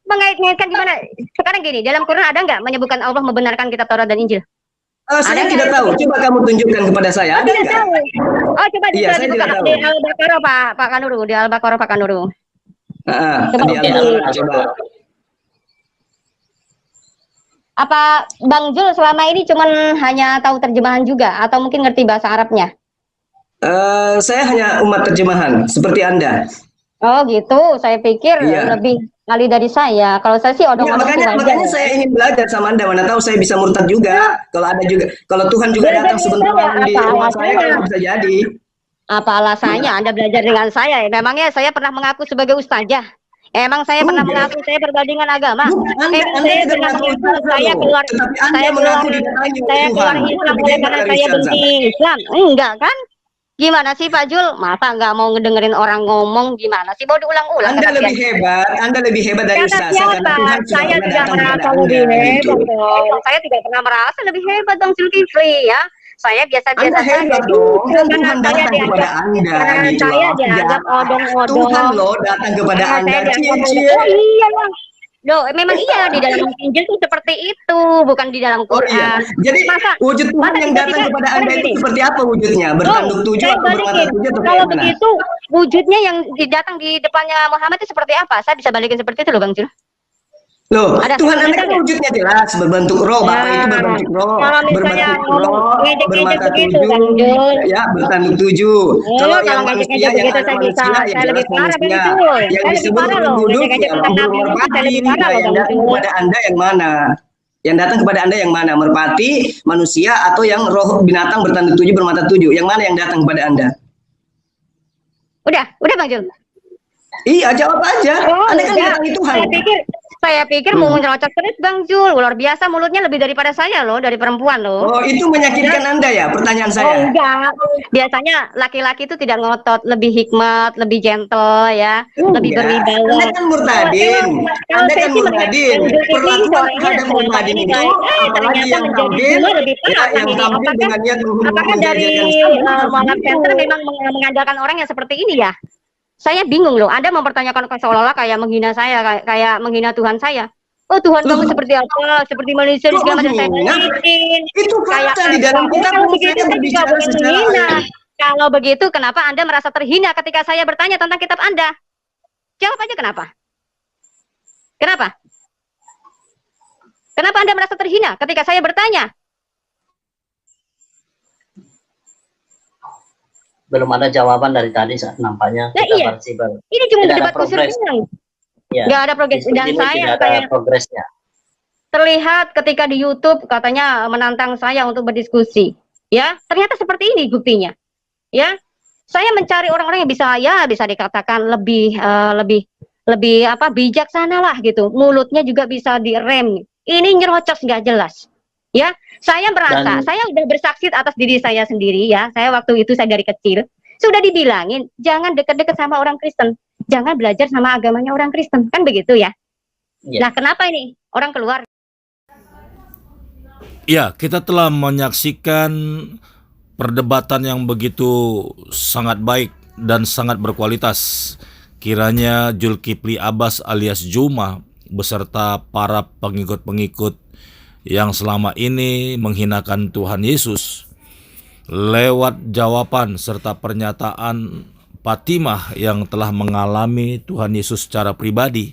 mengait-ngaitkan gimana? Sekarang gini, dalam Quran ada nggak menyebutkan Allah membenarkan kitab Taurat dan Injil? Saya Ada tidak nggak? tahu. Coba kamu tunjukkan kepada saya. Ada Tidak nggak? tahu. Oh, coba Iya, saya dibuka tidak tahu. di Al-Baqarah, Pak Kanuru. Di Al-Baqarah, Pak Kanuru. Coba Di di- Al-Quran, coba. Apa Bang Jul selama ini cuman hanya tahu terjemahan juga atau mungkin ngerti bahasa Arabnya? Saya hanya umat terjemahan, seperti Anda. Oh gitu, saya pikir Iya. lebih kali dari saya. Kalau saya sih Ya, odong-odong makanya saya ingin belajar sama Anda. Mana tahu saya bisa murtad juga. Kalau ada juga, kalau Tuhan juga Belajar datang dengan sebentar saya, di apa rumah saya, alasannya? kalau bisa jadi. Apa alasannya Anda belajar dengan saya? Memangnya saya pernah mengaku sebagai ustazah? Emang saya pernah Enggak. mengaku saya berbandingan agama? Anda Emang saya tidak pernah mengaku mengaku ustazah saya loh. keluar Tetapi Anda saya keluar mengaku didatangi oleh saya keluar Tuhan. Islam Lebih oleh hebat karena dari saya ustazah. benci Islam? Enggak kan? Gimana sih Pak Jul? Masa nggak mau ngedengerin orang ngomong gimana sih? Mau diulang-ulang Anda kata lebih hebat. Anda lebih hebat dari Kata ustazah siapa? karena Tuhan sudah Saya pernah tidak datang kepada merasa Anda lebih gitu. hebat dong. Saya tidak pernah merasa lebih hebat dong Zulkifli ya. Saya biasa-biasa Anda saja. hebat dong. Kan Karena Tuhan saya datang kepada dianggap Anda karena gitu saya loh. dianggap Ya. odong-odong. Tuhan loh datang kepada Karena Anda. saya dianggap Cie-cie. oh iya lah. Loh, memang iya di dalam Injil itu seperti itu, bukan di dalam Oh iya. Quran. Jadi Masa wujud Tuhan yang datang tiba-tiba kepada sekarang Anda itu gini, seperti apa wujudnya? Bertanduk tujuh saya atau bermata balikin. tujuh atau Kalau kayak mana? begitu wujudnya yang datang di depannya Muhammad itu seperti apa? Saya bisa balikin seperti itu loh Bang Jul. Loh, Ada Tuhan Anda sebenarnya kan nggak? wujudnya jelas berbentuk roh. Bapak itu berbentuk roh, Kalau misalnya berbentuk ngomong roh, ngejek-ngejek bermata begitu tujuh, Bang Jul. ya bertanduk tujuh. Kalau yang Kalau manusia, ngejek-ngejek yang begitu anak saya bisa, manusia, ya saya lebih jelas parah Bang manusia. Jul. Yang Saya lebih disebut parah ulul loh. wudud, Ngejek-ngejek ya tentang ulul Nabi itu saya merpati. lebih parah Nah, loh yang Bang datang Jul. kepada Anda yang mana? Yang datang kepada Anda yang mana? Merpati, manusia, atau yang roh binatang bertanduk tujuh, bermata tujuh? Yang mana yang datang kepada Anda? Udah Bang Jul. Iya, jawab aja. Oh, Anda kan enggak. didatangi Tuhan. Saya pikir mau nyerocos terus Bang Jul. Luar biasa mulutnya lebih daripada saya loh, dari perempuan loh. Oh, itu menyakitkan Anda ya, pertanyaan Oh saya. enggak. Biasanya laki-laki itu tidak ngotot, lebih hikmat, lebih gentle ya, lebih Enggak. berwibawa. Anda kan murtadin. Kalau Anda saya kan sih melihat murtadin. Bang Zulkifli Perlakuan seorangnya terhadap selama murtadin ini itu, baik. apalagi Ternyata yang menjadi tampil, dulu lebih ya, parah yang ini. tampil dengan niat Apakah dari menjadikan Islam harus Monas begitu. Center memang mengandalkan orang yang seperti ini ya? Saya bingung loh. Anda mempertanyakan seolah-olah kayak menghina saya, kayak menghina Tuhan saya. Oh Tuhan Loh, kamu seperti apa? Seperti Malaysia kok segala macam saya menghina? balikin. Itu Kayak fakta di dalam apa? kitab Kalau pun begitu saya saya juga berbicara bukan secara menghina. Kalau begitu kenapa Anda merasa terhina ketika saya bertanya tentang kitab Anda? Jawab aja kenapa? Kenapa? Kenapa Anda merasa terhina ketika saya bertanya? belum ada jawaban dari tadi saat nampaknya Nah, kita iya. masih Ini cuma tidak ada berdebat kusir progres. doang. Ya, Nggak ada progres. diskusi Dan ini saya tidak ada progresnya. terlihat ketika di YouTube katanya menantang saya untuk berdiskusi. Ya, ternyata seperti ini buktinya. Ya, saya mencari orang-orang yang bisa dikatakan lebih bijaksana lah gitu. Mulutnya juga bisa direm. Ini nyerocos nggak jelas. Ya, saya merasa saya udah bersaksi atas diri saya sendiri ya. Saya waktu itu saya dari kecil sudah dibilangin jangan deket-deket sama orang Kristen, jangan belajar sama agamanya orang Kristen, kan begitu ya. Nah, kenapa ini orang keluar? Ya, kita telah menyaksikan perdebatan yang begitu sangat baik dan sangat berkualitas. Kiranya Zulkifli Abbas alias Juma beserta para pengikut-pengikut yang selama ini menghinakan Tuhan Yesus lewat jawaban serta pernyataan Fatimah yang telah mengalami Tuhan Yesus secara pribadi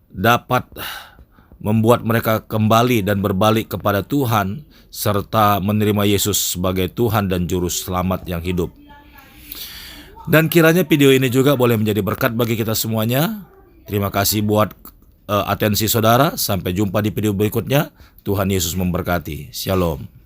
dapat membuat mereka kembali dan berbalik kepada Tuhan serta menerima Yesus sebagai Tuhan dan Juru Selamat yang hidup. Dan kiranya video ini juga boleh menjadi berkat bagi kita semuanya. Terima kasih buat atensi saudara. Sampai jumpa di video berikutnya. Tuhan Yesus memberkati. Shalom.